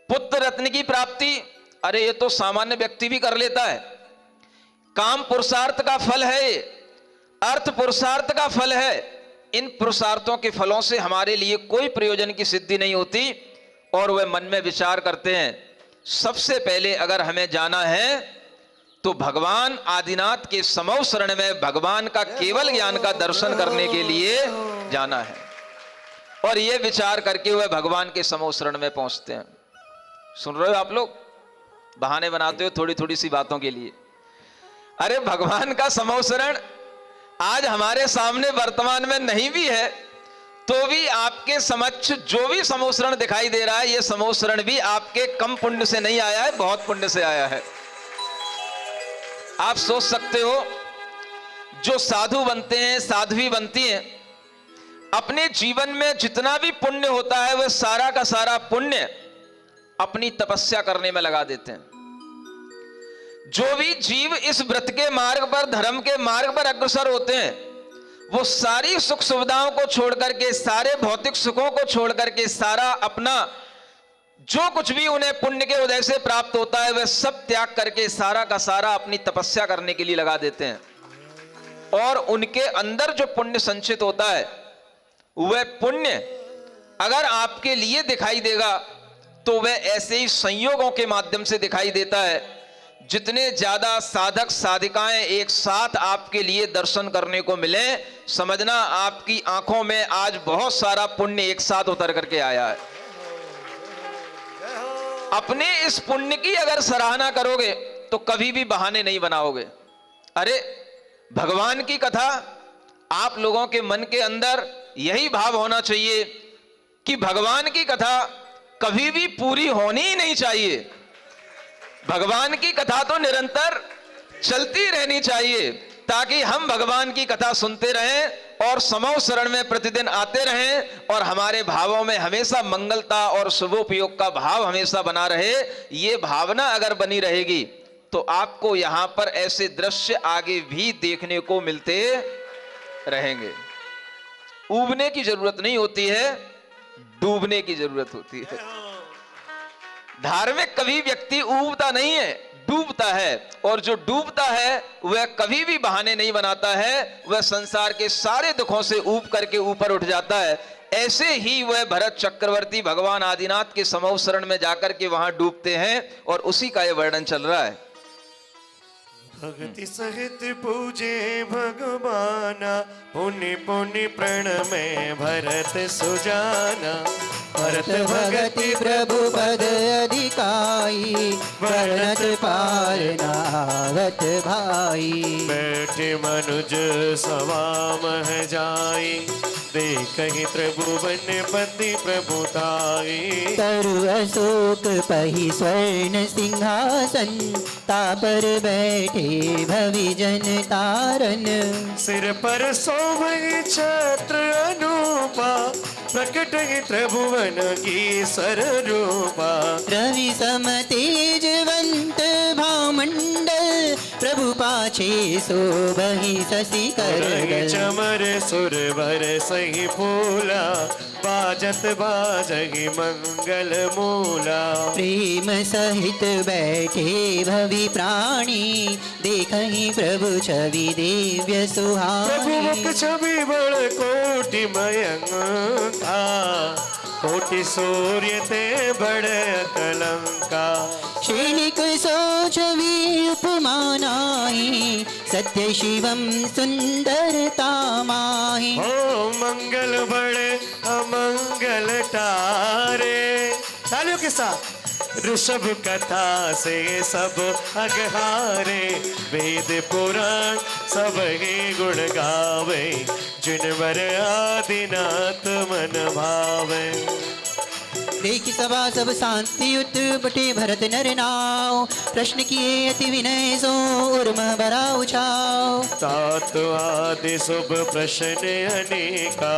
पुत्र रत्न की प्राप्ति, अरे ये तो सामान्य व्यक्ति भी कर लेता है। काम पुरुषार्थ का फल है, अर्थ पुरुषार्थ का फल है। इन पुरुषार्थों के फलों से हमारे लिए कोई प्रयोजन की सिद्धि नहीं होती। और वह मन में विचार करते हैं, सबसे पहले अगर हमें जाना है तो भगवान आदिनाथ के समौ शरण में भगवान का केवल ज्ञान का दर्शन करने के लिए जाना है। और यह विचार करके वह भगवान के समौ शरण में पहुंचते हैं। सुन रहे हो आप लोग? बहाने बनाते हो थोड़ी थोड़ी सी बातों के लिए। अरे भगवान का समौ शरण आज हमारे सामने वर्तमान में नहीं भी है, तो भी आपके समक्ष जो भी समोसरण दिखाई दे रहा है, यह समोसरण भी आपके कम पुण्य से नहीं आया है, बहुत पुण्य से आया है। आप सोच सकते हो, जो साधु बनते हैं, साध्वी बनती हैं, अपने जीवन में जितना भी पुण्य होता है वह सारा का सारा पुण्य अपनी तपस्या करने में लगा देते हैं। जो भी जीव इस व्रत के मार्ग पर, धर्म के मार्ग पर अग्रसर होते हैं, वो सारी सुख सुविधाओं को छोड़ करके, सारे भौतिक सुखों को छोड़ करके, सारा अपना जो कुछ भी उन्हें पुण्य के उदय से प्राप्त होता है वह सब त्याग करके सारा का सारा अपनी तपस्या करने के लिए लगा देते हैं। और उनके अंदर जो पुण्य संचित होता है, वह पुण्य अगर आपके लिए दिखाई देगा तो वह ऐसे ही संयोगों के माध्यम से दिखाई देता है। जितने ज्यादा साधक साधिकाएं एक साथ आपके लिए दर्शन करने को मिले, समझना आपकी आंखों में आज बहुत सारा पुण्य एक साथ उतर करके आया है। अपने इस पुण्य की अगर सराहना करोगे तो कभी भी बहाने नहीं बनाओगे। अरे भगवान की कथा, आप लोगों के मन के अंदर यही भाव होना चाहिए कि भगवान की कथा कभी भी पूरी होनी ही नहीं चाहिए। भगवान की कथा तो निरंतर चलती रहनी चाहिए, ताकि हम भगवान की कथा सुनते रहें और समूह शरण में प्रतिदिन आते रहें और हमारे भावों में हमेशा मंगलता और शुभोपयोग का भाव हमेशा बना रहे। ये भावना अगर बनी रहेगी तो आपको यहां पर ऐसे दृश्य आगे भी देखने को मिलते रहेंगे। ऊबने की जरूरत नहीं होती है, डूबने की जरूरत होती है। धार्मिक कभी व्यक्ति ऊबता नहीं है, डूबता है। और जो डूबता है वह कभी भी बहाने नहीं बनाता है, वह संसार के सारे दुखों से ऊब करके ऊपर उठ जाता है। ऐसे ही वह भरत चक्रवर्ती भगवान आदिनाथ के समूह शरण में जाकर के वहां डूबते हैं और उसी का यह वर्णन चल रहा है। भक्ति सहित पूजे भगवाना, पुण्य पुण्य प्रणमे भरत सुजाना। भरत भगति प्रभु पद अधिकाई, वर्णत पार नावत भाई। बैठे मनुज सवा मह जाई, देखहि त्रिभुवन पति प्रभुताई। तरु अशोक पहि स्वर्ण सिंहासन, तापर बैठे भवि जन तारन। सिर पर सोभहि छत्र अनूपा, प्रकट ही त्रिभुवन की सर रूपा। रवि सम तेजवंत भामंडल, प्रभु पाछे शोभहि शशि करदल। चमर सुर भर सही फूला, बाजत बाजहि मंगल मूला। प्रेम सहित बैठे भवि प्राणी, देखहि प्रभु छवि दिव्य प्रभु मुख सुहानी। छवि बड़ कोटि मयंका, कोटि सूर्य ते बड़ कलंका। क्षणिक सो छवि उपमा नाहि, सत्य शिवम सुंदरता माहि। ओ मंगल बड़े अमंगल टारे। तालियों के साथ। ऋषभ कथा से सब अगहारे, वेद पुराण सब ही गुण गावे। जिन वर आदिनाथ मन भावे। देखि सभा सब शांति युत बटे भरत नर नाव। प्रश्न किए अति विनय सो उर्म भरा उछाव। तात आदि शुभ प्रश्न अनेका,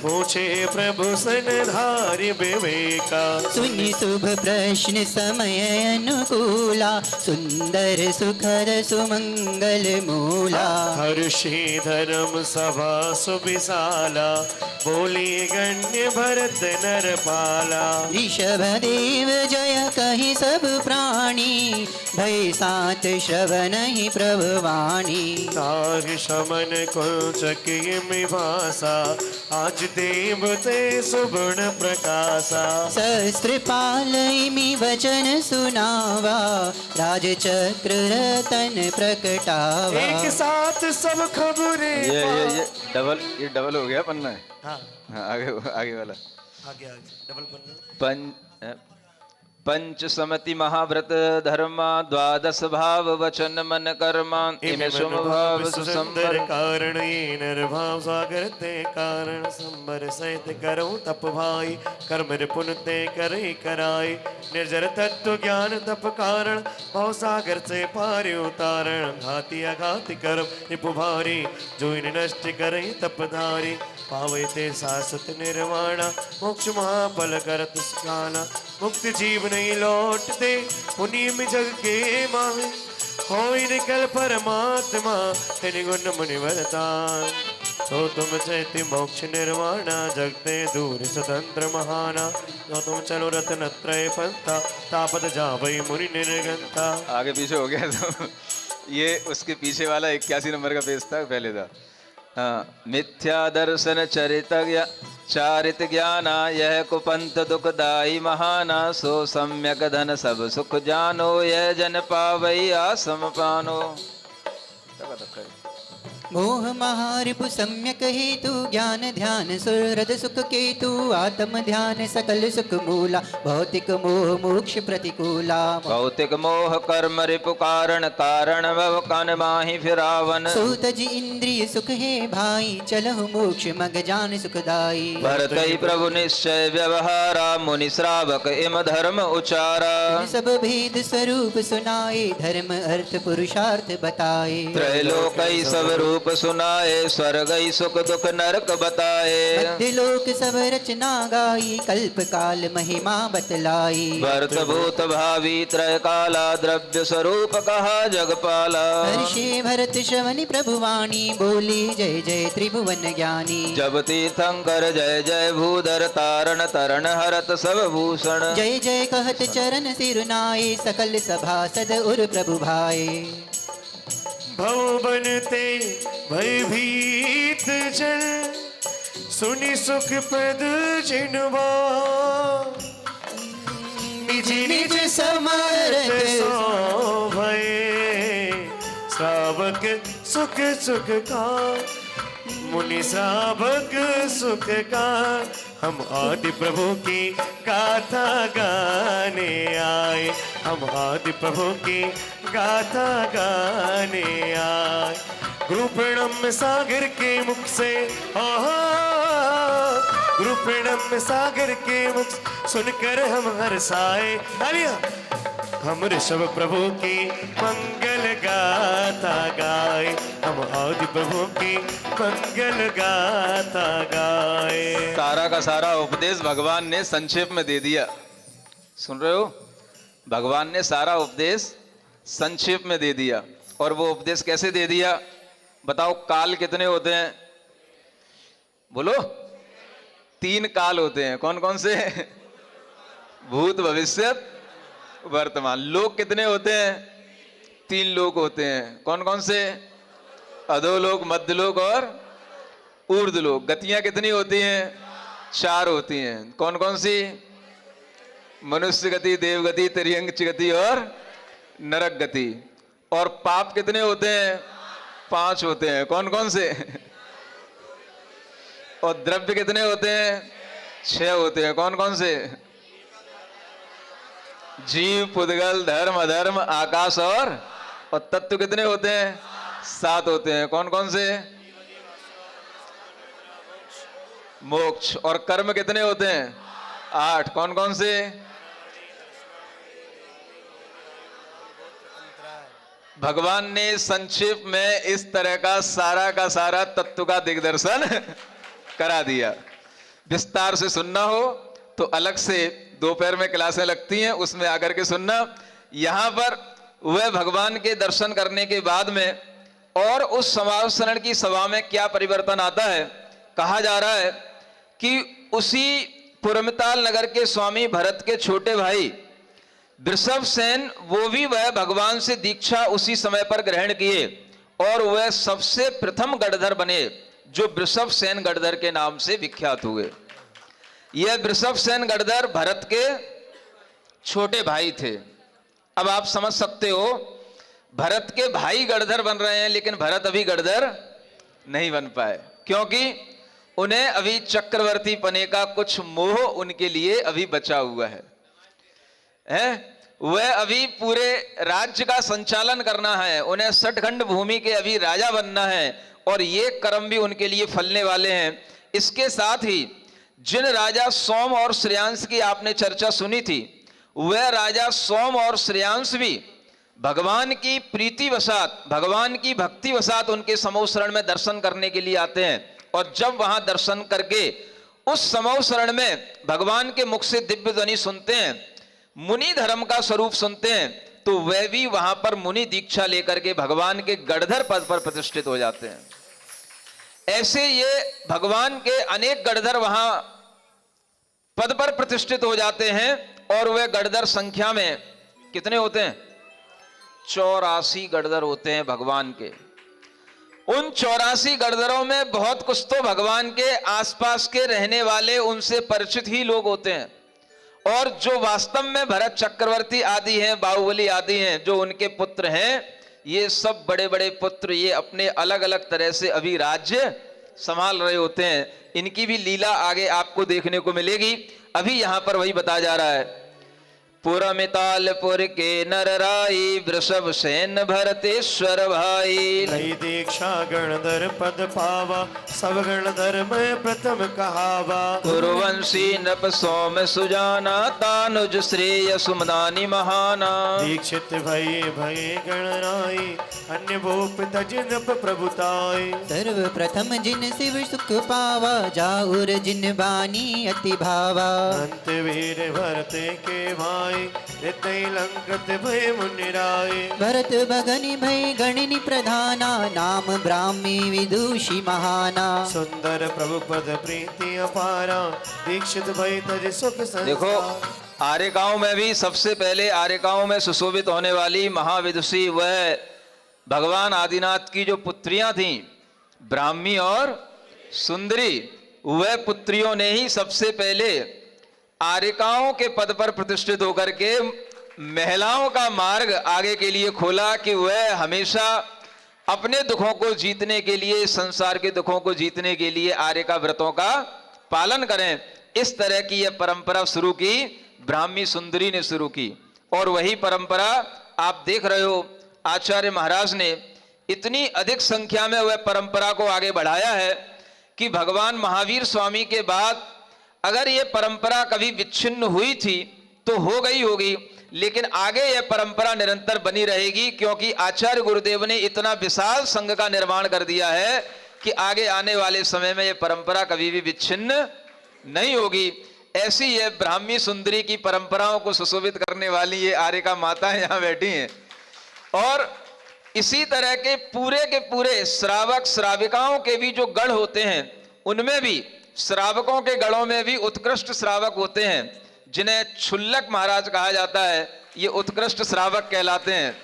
पूछे प्रभु सन धारि विवेका। सुनि शुभ प्रश्न समय अनुकूला, सुंदर सुखद सुमंगल मूला। हर्षि धर्म सभा सुविशाला, बोली गण्य भरत नरपाला। ऋषभ देव जय कहि सब प्राणी, भय सात श्रवण ही प्रभवाणी। ताहि शमन कुंचकी भाषा, आज देवते सुगुण प्रकाशा। सहस्त्रपाल इमि वचन सुनावा, राजचक्र रतन प्रकटावा। एक साथ सब खबरें ये डबल हो गया पन्ना है। हाँ हाँ, आगे आगे वाला आगे आगे डबल पन्ना। पंच समति महाव्रत धर्मा द्वादश भाव वचन मन कर्मा इमे सुम भाव सुसंबर कारण ये निर्भाव सागर ते कारण संबर सहित करो तप भाई कर्म पुन ते करे कराई निर्जर तत्व ज्ञान तप कारण भाव सागर से पार उतारण घाति अघाति कर्म रिपु भारी जो इन नष्ट करे तपधारी पावे ते शाश्वत निर्वाणा मोक्ष महाफल करत सुखाना मुक्ति जीव नहीं लौटते पुण्य में जग के माहे होई निकल परमात्मा तेरे गुण मुनिवरतान तो तुम चैति मोक्ष निर्वाणा जगते दूर स्वतंत्र महाना तो तुम चलो रत्न त्रय पंथा तापत जावई मुनि निर्गंता। आगे पीछे हो गया तो ये उसके पीछे वाला 81 नंबर का पेज था, पहले था। हाँ, मिथ्या दर्शन चारित ज्ञाना यह कुपंथ दुखदाई महाना सो सम्यक धन सब सुख जानो यह जन पावई आसम पानो। मोह महारिपु सम्यक हेतु ज्ञान ध्यान सुहृद सुख केतु आत्म ध्यान सकल सुख मूला भौतिक मोह मोक्ष प्रतिकूला। भौतिक मोह कर्म रिपु कारण कारण भव कान माहि फिरावन सोत जी इंद्रिय सुख है भाई चलहु मोक्ष मग जान सुखदाई। भरतई प्रभु निश्चय व्यवहारा मुनि श्रावक इम धर्म उचारा सब भेद स्वरूप सुनाए धर्म अर्थ पुरुषार्थ बताए। त्रैलोकई सब रूप सुनाए स्वर्ग सुख दुख नरक बताए। मध्य लोक सब रचना गाई कल्प काल महिमा बतलाई। भरत भूत भावी त्रय काला द्रव्य स्वरूप कहा जगपाला। हर्षे भरत श्रवण प्रभुवाणी बोली जय जय त्रिभुवन ज्ञानी। जब तीर्थंकर जय जय भूधर तारण तरण हरत सब भूषण जय जय कहत चरण सिरुनाए सकल सभासद उर प्रभु भाए। भव बनते भयभीत जन सुनि सुख पद जिनवा निज निज समर्थ सो भये श्रावक सुख सुख का मुनि श्रावक सुख का। हम आदि प्रभु की गाथा गाने आए हम आदि प्रभु की गाथा गाने आए। गुरु प्रणम सागर के मुख से गुरु प्रणम सागर के मुख सुनकर हम हर्षाए। हम ऋषभ प्रभु की मंगल गाथा गाए हम आदि प्रभु की मंगल गाथा गाए। सारा का सारा उपदेश भगवान ने संक्षेप में दे दिया। सुन रहे हो, भगवान ने सारा उपदेश संक्षेप में दे दिया। और वो उपदेश कैसे दे दिया बताओ? काल कितने होते हैं बोलो? 3 काल होते हैं। कौन कौन से? भूत भविष्यत वर्तमान। लोक कितने होते हैं? 3 लोक होते हैं। कौन कौन से? अधोलोक, मध्यलोक और ऊर्ध्वलोक। गतियां कितनी होती हैं? 4 होती हैं। कौन कौन सी? मनुष्य गति, देवगति, तिर्यंच गति और नरक गति। और पाप कितने होते हैं? 5 होते हैं। कौन कौन से? और द्रव्य कितने होते हैं? 6 होते हैं। कौन कौन से? जीव, पुद्गल, धर्म, अधर्म, आकाश और तत्व कितने होते हैं? 7 होते हैं। कौन कौन से? मोक्ष। और कर्म कितने होते हैं? 8। कौन कौन से? भगवान ने संक्षेप में इस तरह का सारा तत्व का दिग्दर्शन करा दिया। विस्तार से सुनना हो तो अलग से दोपहर में क्लासें लगती हैं, उसमें आकर के सुनना। यहाँ पर वह भगवान के दर्शन करने के बाद में और उस समावसरण की सभा में क्या परिवर्तन आता है, कहा जा रहा है कि उसी पुरमताल नगर के स्वामी भरत के छोटे भाई वृषभ सेन, वो भी वह भगवान से दीक्षा उसी समय पर ग्रहण किए और वह सबसे प्रथम गढ़धर बने जो वृषभ सेन गढ़धर के नाम से विख्यात हुए। यह वृषभ सेन गढ़धर भरत के छोटे भाई थे। अब आप समझ सकते हो, भरत के भाई गढ़धर बन रहे हैं लेकिन भरत अभी गढ़धर नहीं बन पाए, क्योंकि उन्हें अभी चक्रवर्ती पने का कुछ मोह उनके लिए अभी बचा हुआ है। है, वह अभी पूरे राज्य का संचालन करना है, उन्हें 60 खंड भूमि के अभी राजा बनना है, और ये कर्म भी उनके लिए फलने वाले हैं। इसके साथ ही जिन राजा सोम और श्रेयांश की आपने चर्चा सुनी थी, वह राजा सोम और श्रेयांश भी भगवान की प्रीति वसात, भगवान की भक्ति वसात उनके समूह शरण में दर्शन करने के लिए आते हैं, और जब वहां दर्शन करके उस समूह शरण में भगवान के मुख से दिव्य ध्वनि सुनते हैं, मुनि धर्म का स्वरूप सुनते हैं, तो वह भी वहां पर मुनि दीक्षा लेकर के भगवान के गणधर पद पर प्रतिष्ठित हो जाते हैं। ऐसे ये भगवान के अनेक गणधर वहां पद पर प्रतिष्ठित हो जाते हैं, और वह गणधर संख्या में कितने होते हैं? 84 गणधर होते हैं भगवान के। उन 84 गणधरों में बहुत कुछ तो भगवान के आसपास के रहने वाले, उनसे परिचित ही लोग होते हैं, और जो वास्तव में भरत चक्रवर्ती आदि हैं, बाहुबली आदि हैं, जो उनके पुत्र हैं, ये सब बड़े बड़े पुत्र ये अपने अलग अलग तरह से अभी राज्य संभाल रहे होते हैं। इनकी भी लीला आगे आपको देखने को मिलेगी। अभी यहां पर वही बताया जा रहा है, पुरमितालपुर के नरराई, वृषभ सेन भरतेश्वर भाई, लई दीक्षा गणधर पद पावा, सब गणधर में प्रथम कहावा। कुरुवंशी नृप सोम सुजाना, तानुज श्रेय सुमदानी महाना, दीक्षित भय भय गणराई, अन्य भूप तज नृप प्रभुताई। सर्वप्रथम जिन शिव सुख पावा, जाउर जिन बानी अति भावा। अंत वीर भरते के भाई, हृदय लंकृत भय मुनिराय। भरत भगनि भय गणिनि प्रधाना, नाम ब्राह्मी विदुषी महाना। सुंदर प्रभु पद प्रीति अपारा, दीक्षित भय तज सुख संसार। देखो, आर्यकाओं में भी सबसे पहले आर्यकाओं में सुशोभित होने वाली महाविदुषी वह भगवान आदिनाथ की जो पुत्रियां थीं, ब्राह्मी और सुंदरी, वह पुत्रियों ने ही सबसे पहले आर्यकाओं के पद पर प्रतिष्ठित होकर के महिलाओं का मार्ग आगे के लिए खोला, कि वह हमेशा अपने दुखों को जीतने के लिए, संसार के दुखों को जीतने के लिए आर्य का व्रतों का पालन करें। इस तरह की यह परंपरा शुरू की ब्राह्मी सुंदरी ने शुरू की, और वही परंपरा आप देख रहे हो, आचार्य महाराज ने इतनी अधिक संख्या में वह परंपरा को आगे बढ़ाया है कि भगवान महावीर स्वामी के बाद अगर ये परंपरा कभी विच्छिन्न हुई थी तो हो गई होगी, लेकिन आगे यह परंपरा निरंतर बनी रहेगी, क्योंकि आचार्य गुरुदेव ने इतना विशाल संघ का निर्माण कर दिया है कि आगे आने वाले समय में यह परंपरा कभी भी विच्छिन्न नहीं होगी। ऐसी यह ब्राह्मी सुंदरी की परंपराओं को सुशोभित करने वाली ये आर्यका माताएं यहां बैठी हैं, और इसी तरह के पूरे श्रावक श्राविकाओं के भी जो गढ़ होते हैं, उनमें भी श्रावकों के गढ़ों में भी उत्कृष्ट श्रावक होते हैं, जिन्हें क्षुल्लक महाराज कहा जाता है। ये उत्कृष्ट श्रावक कहलाते हैं।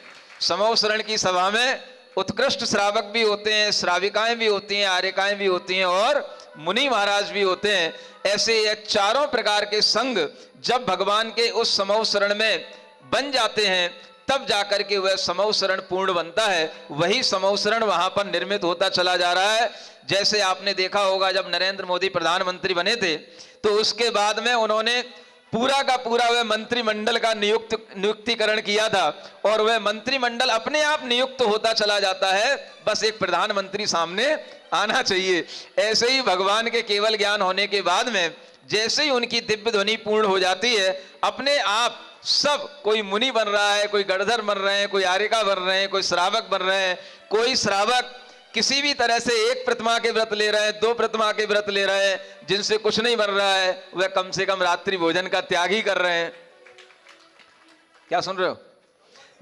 समूह शरण की सभा में उत्कृष्ट श्रावक भी होते हैं, श्राविकाएं भी होती हैं, आर्यकाएं भी होती हैं, और मुनि महाराज भी होते हैं। ऐसे ये चारों प्रकार के संघ जब भगवान के उस समूह शरण में बन जाते हैं, तब जाकर के वह समूह शरण पूर्ण बनता है। वही समूह शरण वहां पर निर्मित होता चला जा रहा है। जैसे आपने देखा होगा, जब नरेंद्र मोदी प्रधानमंत्री बने थे, तो उसके बाद में उन्होंने पूरा का पूरा वह मंत्रिमंडल का नियुक्तिकरण किया था, और वह मंत्रिमंडल अपने आप नियुक्त होता चला जाता है, बस एक प्रधानमंत्री सामने आना चाहिए। ऐसे ही भगवान के केवल ज्ञान होने के बाद में जैसे ही उनकी दिव्य ध्वनि पूर्ण हो जाती है, अपने आप सब, कोई मुनि बन रहा है, कोई गणधर बन रहे हैं, कोई आर्यका बन रहे हैं, कोई श्रावक बन रहे हैं, कोई श्रावक किसी भी तरह से एक प्रतिमा के व्रत ले रहे हैं, 2 प्रतिमा के व्रत ले रहे हैं, जिनसे कुछ नहीं बन रहा है, वह कम से कम रात्रि भोजन का त्याग ही कर रहे हैं। क्या सुन रहे हो?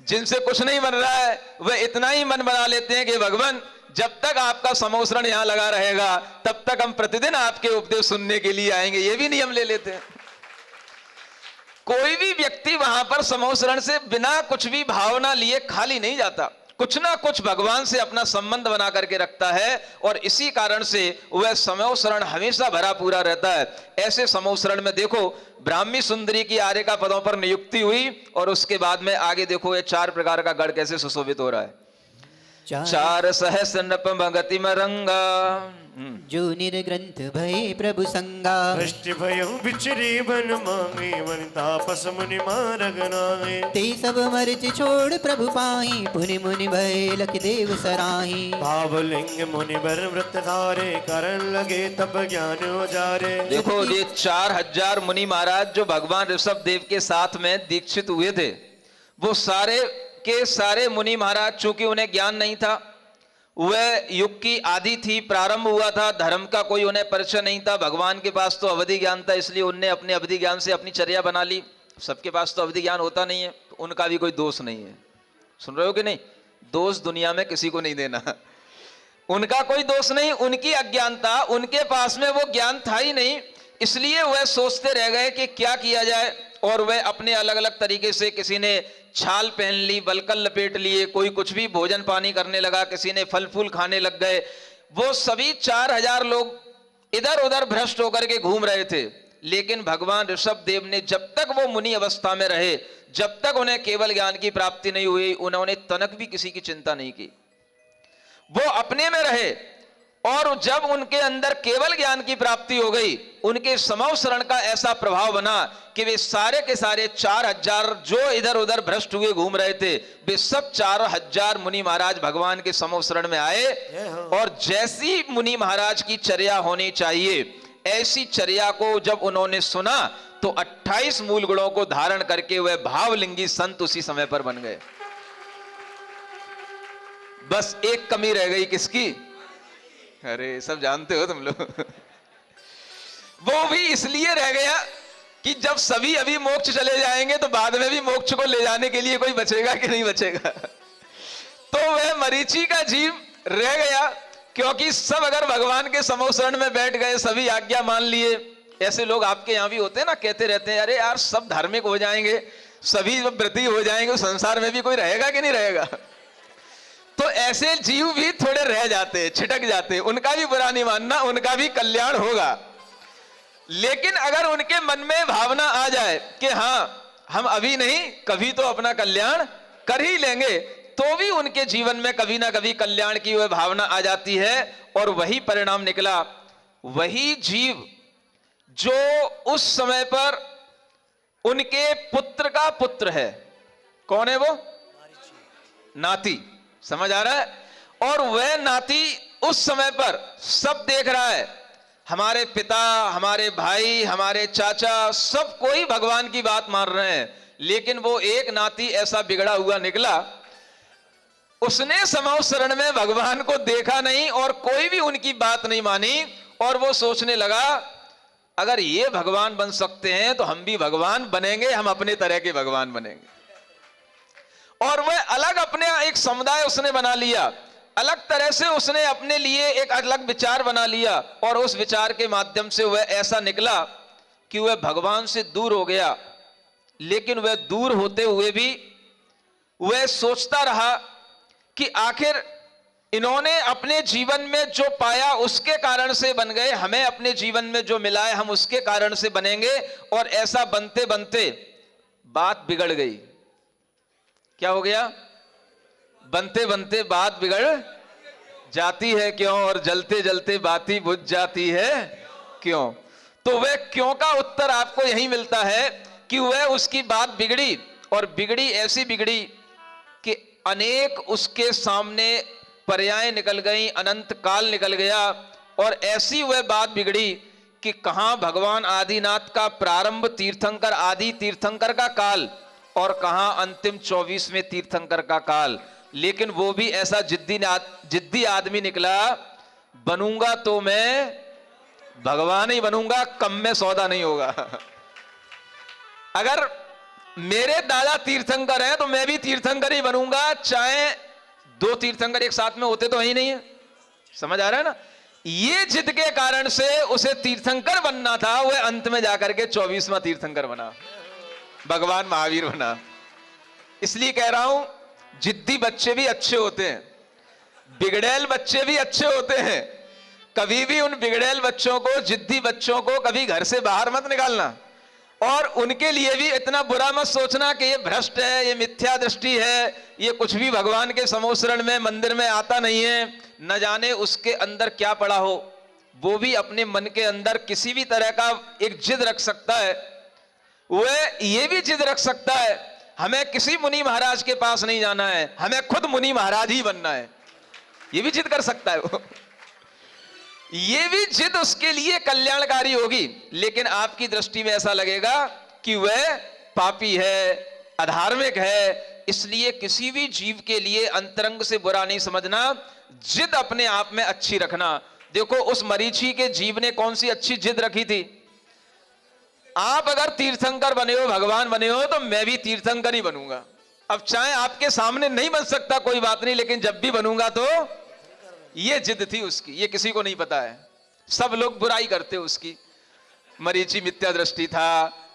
जिनसे कुछ नहीं बन रहा है, वह इतना ही मन बना लेते हैं कि भगवान, जब तक आपका समूह शरण यहां लगा रहेगा, तब तक हम प्रतिदिन आपके उपदेश सुनने के लिए आएंगे। ये भी नियम ले लेते हैं। कोई भी व्यक्ति वहां पर समूह शरण से बिना कुछ भी भावना लिए खाली नहीं जाता, कुछ ना कुछ भगवान से अपना संबंध बना करके रखता है, और इसी कारण से वह समूह शरण हमेशा भरा पूरा रहता है। ऐसे समूह शरण में देखो, ब्राह्मी सुंदरी की आर्यका पदों पर नियुक्ति हुई, और उसके बाद में आगे देखो ये 4 प्रकार का गढ़ कैसे सुशोभित हो रहा है। चार सहस नप मगति मरंगा। जो निर्ग्रंथ भय प्रभु संगा। दृष्टि भयो बिचरी बन मांगे मन तापस मुनि मारग नागे। ते सब मर्च छोड़ प्रभु पाई पुनि मुनि भय लख देव सराही। भावलिंग मुनि बर व्रत धारे करन लगे तब ज्ञान उजारे। देखो ये 4000 मुनि महाराज जो भगवान ऋषभ देव के साथ में दीक्षित हुए थे, वो सारे के सारे मुनि महाराज, चूंकि उन्हें ज्ञान नहीं था, वह युग की आदि थी, प्रारंभ हुआ था, धर्म का कोई उन्हें परिचय नहीं था। भगवान के पास तो अवधि ज्ञान था, इसलिए उनने अपने अवधि ज्ञान से अपनी चर्या बना ली। सबके पास तो अवधि ज्ञान होता नहीं है, तो उनका भी कोई दोष नहीं है। सुन रहे हो कि नहीं? दोष दुनिया में किसी को नहीं देना। उनका कोई दोष नहीं, उनकी अज्ञानता, उनके पास में वो ज्ञान था ही नहीं, इसलिए वह सोचते रह गए कि क्या किया जाए। और वह अपने अलग अलग तरीके से, किसी ने छाल पहन ली, बलकल लपेट लिए, कोई कुछ भी भोजन पानी करने लगा, किसी ने फल फूल खाने लग गए। वो सभी 4000 लोग इधर उधर भ्रष्ट होकर के घूम रहे थे। लेकिन भगवान ऋषभ देव ने जब तक वो मुनि अवस्था में रहे, जब तक उन्हें केवल ज्ञान की प्राप्ति नहीं हुई, उन्होंने तनक भी किसी की चिंता नहीं की। वो अपने में रहे, और जब उनके अंदर केवल ज्ञान की प्राप्ति हो गई, उनके समव शरण का ऐसा प्रभाव बना कि वे सारे के सारे 4000 जो इधर उधर भ्रष्ट हुए घूम रहे थे, वे सब 4000 मुनि महाराज भगवान के समव शरण में आए। और जैसी मुनि महाराज की चर्या होनी चाहिए, ऐसी चर्या को जब उन्होंने सुना, तो 28 मूल गुणों को धारण करके वह भावलिंगी संत उसी समय पर बन गए। बस एक कमी रह गई, किसकी? अरे सब जानते हो तुम लोग। वो भी इसलिए रह गया कि जब सभी अभी मोक्ष चले जाएंगे, तो बाद में भी मोक्ष को ले जाने के लिए कोई बचेगा कि नहीं बचेगा। तो वह मरीचि का जीव रह गया, क्योंकि सब अगर भगवान के समूह शरण में बैठ गए, सभी आज्ञा मान लिए। ऐसे लोग आपके यहां भी होते हैं ना, कहते रहते हैं, अरे यार सब धार्मिक हो जाएंगे, सभी व्रती हो जाएंगे, संसार में भी कोई रहेगा कि नहीं रहेगा। तो ऐसे जीव भी थोड़े रह जाते, छिटक जाते, उनका भी बुरा नहीं मानना, उनका भी कल्याण होगा। लेकिन अगर उनके मन में भावना आ जाए कि हाँ हम अभी नहीं कभी तो अपना कल्याण कर ही लेंगे, तो भी उनके जीवन में कभी ना कभी कल्याण की वह भावना आ जाती है। और वही परिणाम निकला। वही जीव जो उस समय पर उनके पुत्र का पुत्र है, कौन है वो? नाती। समझ आ रहा है? और वह नाती उस समय पर सब देख रहा है, हमारे पिता, हमारे भाई, हमारे चाचा, सब कोई भगवान की बात मान रहे हैं, लेकिन वो एक नाती ऐसा बिगड़ा हुआ निकला, उसने समव शरण में भगवान को देखा नहीं और कोई भी उनकी बात नहीं मानी। और वो सोचने लगा, अगर ये भगवान बन सकते हैं तो हम भी भगवान बनेंगे, हम अपने तरह के भगवान बनेंगे। और वह अलग अपने एक समुदाय उसने बना लिया, अलग तरह से उसने अपने लिए एक अलग विचार बना लिया। और उस विचार के माध्यम से वह ऐसा निकला कि वह भगवान से दूर हो गया। लेकिन वह दूर होते हुए भी वह सोचता रहा कि आखिर इन्होंने अपने जीवन में जो पाया उसके कारण से बन गए, हमें अपने जीवन में जो मिला है हम उसके कारण से बनेंगे। और ऐसा बनते बनते बात बिगड़ गई। क्या हो गया? बनते बनते बात बिगड़ जाती है क्यों, और जलते जलते बाती बुझ जाती है क्यों। तो वह क्यों का उत्तर आपको यही मिलता है कि वह उसकी बात बिगड़ी, और बिगड़ी ऐसी बिगड़ी कि अनेक उसके सामने पर्याय निकल गई, अनंत काल निकल गया। और ऐसी वह बात बिगड़ी कि कहां भगवान आदिनाथ का प्रारंभ तीर्थंकर आदि तीर्थंकर का काल, और कहां अंतिम 24वें तीर्थंकर का काल। लेकिन वो भी ऐसा जिद्दी आदमी निकला, बनूंगा तो मैं भगवान ही बनूंगा, कम में सौदा नहीं होगा। अगर मेरे दादा तीर्थंकर हैं तो मैं भी तीर्थंकर ही बनूंगा, चाहे 2 तीर्थंकर एक साथ में होते तो ही नहीं है। समझ आ रहा है ना? ये जिद के कारण से उसे तीर्थंकर बनना था, वह अंत में जाकर के 24वां तीर्थंकर बना, भगवान महावीर बना। इसलिए कह रहा हूं, जिद्दी बच्चे भी अच्छे होते हैं, बिगड़ैल बच्चे भी अच्छे होते हैं। कभी भी उन बिगड़ैल बच्चों को, जिद्दी बच्चों को कभी घर से बाहर मत निकालना। और उनके लिए भी इतना बुरा मत सोचना कि ये भ्रष्ट है, ये मिथ्या दृष्टि है, ये कुछ भी भगवान के समोसरण में मंदिर में आता नहीं है। न जाने उसके अंदर क्या पड़ा हो। वो भी अपने मन के अंदर किसी भी तरह का एक जिद रख सकता है। वह ये भी जिद रख सकता है हमें किसी मुनि महाराज के पास नहीं जाना है, हमें खुद मुनि महाराज ही बनना है। ये भी जिद कर सकता है वो। ये भी जिद उसके लिए कल्याणकारी होगी, लेकिन आपकी दृष्टि में ऐसा लगेगा कि वह पापी है, अधार्मिक है। इसलिए किसी भी जीव के लिए अंतरंग से बुरा नहीं समझना, जिद अपने आप में अच्छी रखना। देखो उस मरीचि के जीव ने कौन सी अच्छी जिद रखी थी। आप अगर तीर्थंकर बने हो, भगवान बने हो, तो मैं भी तीर्थंकर ही बनूंगा। अब चाहे आपके सामने नहीं बन सकता कोई बात नहीं, लेकिन जब भी बनूंगा तो ये जिद थी उसकी। ये किसी को नहीं पता है, सब लोग बुराई करते उसकी। मरीचि मिथ्या दृष्टि था,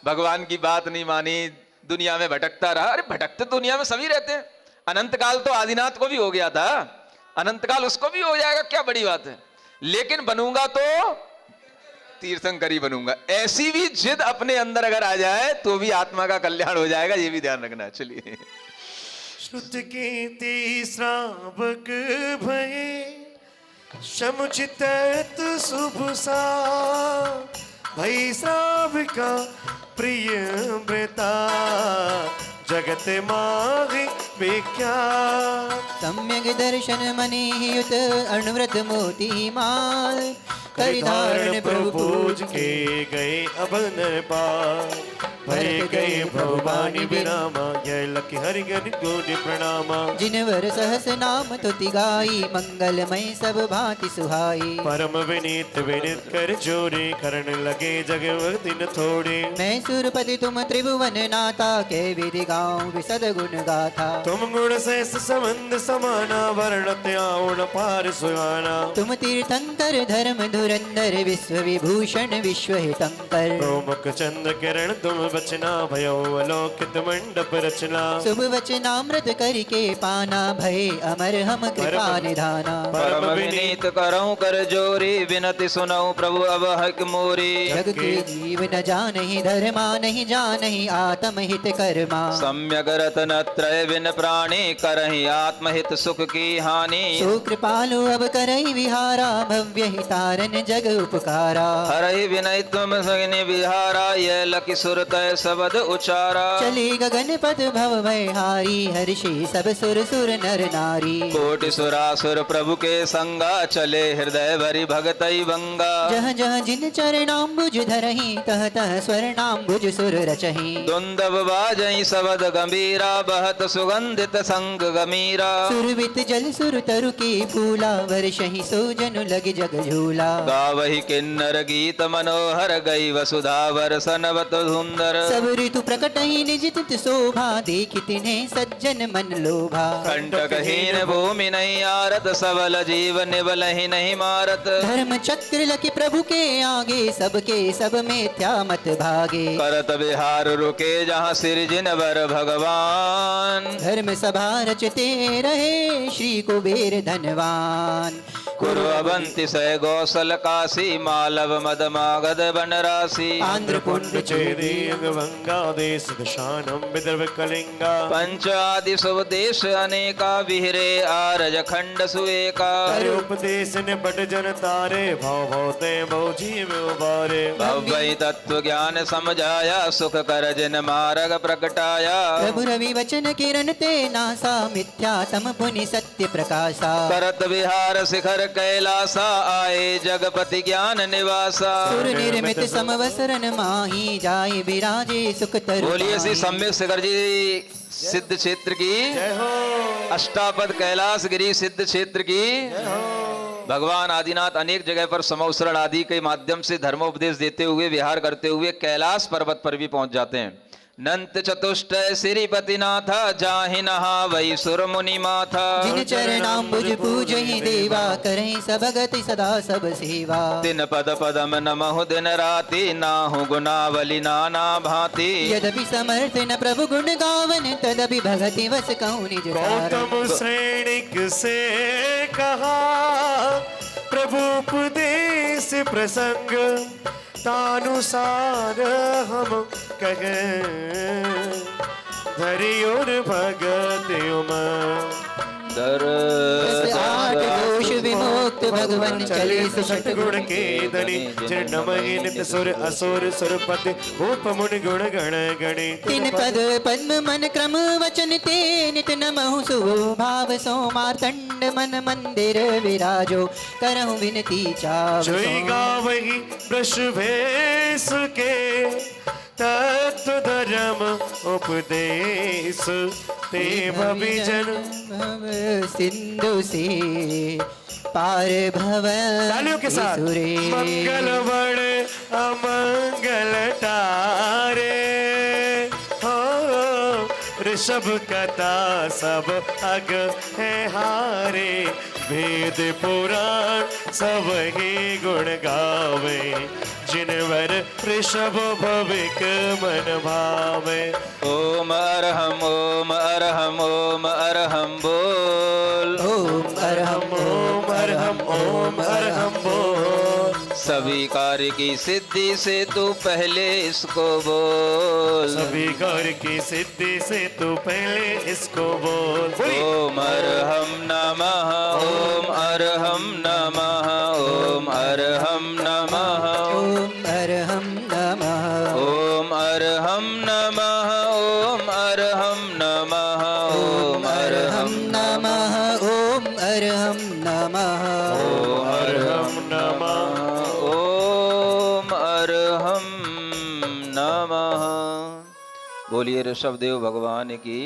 भगवान की बात नहीं मानी, दुनिया में भटकता रहा। अरे भटकते दुनिया में सभी रहते हैं। अनंत काल तो आदिनाथ को भी हो गया था, अनंत काल उसको भी हो जाएगा, क्या बड़ी बात है। लेकिन बनूंगा तो तीर्थंकरी बनूंगा। ऐसी भी जिद अपने अंदर अगर आ जाए तो भी आत्मा का कल्याण हो जाएगा, ये भी ध्यान रखना। चलिए। श्रुत कीर्ति श्रावक भये समुचित शुभ सा भई श्राविका प्रिय व्रता जगत माहि विख्यात। सम्यक दर्शन मनीयुत अणुव्रत मोती माल धारण प्रभु पूज के गए अबन पार भय गए भगवानी विरामा जय लखी हरिगन कोटि प्रणामा। जिनवर सहस नाम तुति गाई मंगलमय सब भांति सुहाई। परम विनीत विनित कर जोरे करण लगे जगवत दिन थोड़े। मैं सुरपति तुम त्रिभुवन नाथा के विधि गाऊं विशद गुण गाथा। तुम गुण सहस संबंध समाना वर्णत आउण पार सुहाना। तुम तीर्थंकर धर्म धुरंधर विश्व विभूषण विश्व हितंकर। प्रोमुख चंद्र किरण तुम बचना भयो अलोकित मंडप रचना। शुभ वचनामृत करके पाना भय अमर हम कृपा निधाना। परम विनीत करऊं कर जोरी विनति सुनऊं प्रभु अब हक मोरी। जग के जीव न जानहि धर्मा नहीं जानहि आत्महित कर्मा। सम्यक रतन त्रय बिन प्राणी करहि आत्महित सुख की हानि। सो कृपालु अब करई विहारा भव्य हितारन जग उपकारा। हरहि विनय तुम सगनि विहारा यह लखि सुर तय सबद उचारा। चले गगन पद भव भय हारी हर्षि सब सुर सुर नर नारी। कोटि सुरासुर प्रभु के संगा चले हृदय भरी भगतई भंगा। जह जह जिन चरणाम्बुज धरहि तह तह स्वर्णाम्बुज सुर रचहि। दुंदब बाजई सबद गंभीरा बहत सुगंधित संग गमीरा। सुरवित जल सुर तरु के फूला वर्षहि सो जनु लग जग झूला। गावहि किन्नर गीत मनोहर गई वसुधा वरसनवत धुंधर। सब ऋतु प्रकट ही निज तित शोभा देखि तिन्हें सज्जन मन लोभा। कंटकहीन भूमि नहीं आरत सबल जीव निबल ही नहीं मारत। धर्म चक्र लखि प्रभु के आगे सबके सब मिथ्या मत भागे। करत विहार रुके जहाँ सिरजिन वर भगवान। धर्म सभा रचते रहे श्री कुबेर धनवान। कुरवंति सय गौसल काशी मालव मद मागध बनरासी। आंध्र पुंड चेदी अंगभंगा देश दशानम विदर्भ कलिंगा। पंच आदि सब देश अनेका विहरे आरज खंड सुएका। उपदेश ने बट जन तारे भाव भवते बहु जीव उबारे। भव्य तत्व ज्ञान समझाया सुख कर जिन मार्ग प्रकटाया। प्रभु रवि वचन किरण ते नासा मिथ्या तम पुनि सत्य प्रकाशा। करत विहार शिखर कैलासा आए जगपति ज्ञान निवासा। सुर निर्मित समवसरन माही जाय विराजे सुख तरु। बोलिए श्री सम्यक शिखर जी सिद्ध क्षेत्र की जय हो। अष्टापद कैलाश गिरी सिद्ध क्षेत्र की। भगवान आदिनाथ अनेक जगह पर समवसरण आदि के माध्यम से धर्मोपदेश देते हुए विहार करते हुए कैलाश पर्वत पर भी पहुंच जाते हैं। नंत चतुष्टय श्रीपति नाथा जाहि नहा वही सुर मुनि माथा। जिन चरणाम्बुज पूजहि देवा करहि सब गति सदा सब सेवा। दिन पद पदम नमहु दिन राति नाहु गुनावली नाना भांति। यद्यपि समर्थ न प्रभु गुण गावन तदपि भगति वस कहूँ निज गौतम श्रेणिक से कहा प्रभु उपदेश प्रसंग। तानुसार हम कहें धरी और भगत आठ दोष विमुक्त भगवन चले सतगुण के धनी जिन नमहि नित सुर असुर सुरपति भूप मुनि गुण गण गणे तिन पद पद्म मन क्रम वचन ते नित नमहु सुभाव सो मार्तंड मन मंदिर विराजो करहु विनती चाव जोई गावहि वृष भेष के तत्व धर्म उपदेश ते भविजन भव सिंधु से पार भव तालियों के साथ मंगल बण अमंगल टारे हो ऋषभ कथा सब अग है हारे वेद पुराण सब ही गुण गावे जिनवर ऋषभ भविक मन भावे ओम अरहम ओम अरहम ओम अरहम बोल ओम अरहम ओम अरहम ओम अरहम बोल सभी कार्य की सिद्धि से तू पहले इसको बोल सभी कार्य की सिद्धि से तू पहले इसको बोल ओम अरहम नमः ओम अरहम नमः ओम अरहम नमः ओम अरहम नमः ओम अरहम नमः ओम अरहम नमः ओम अरहम नमः ओम अरहम नमः ओम अरहम नमः ओम अरहम नमः। बोलिए ऋषभदेव भगवान की।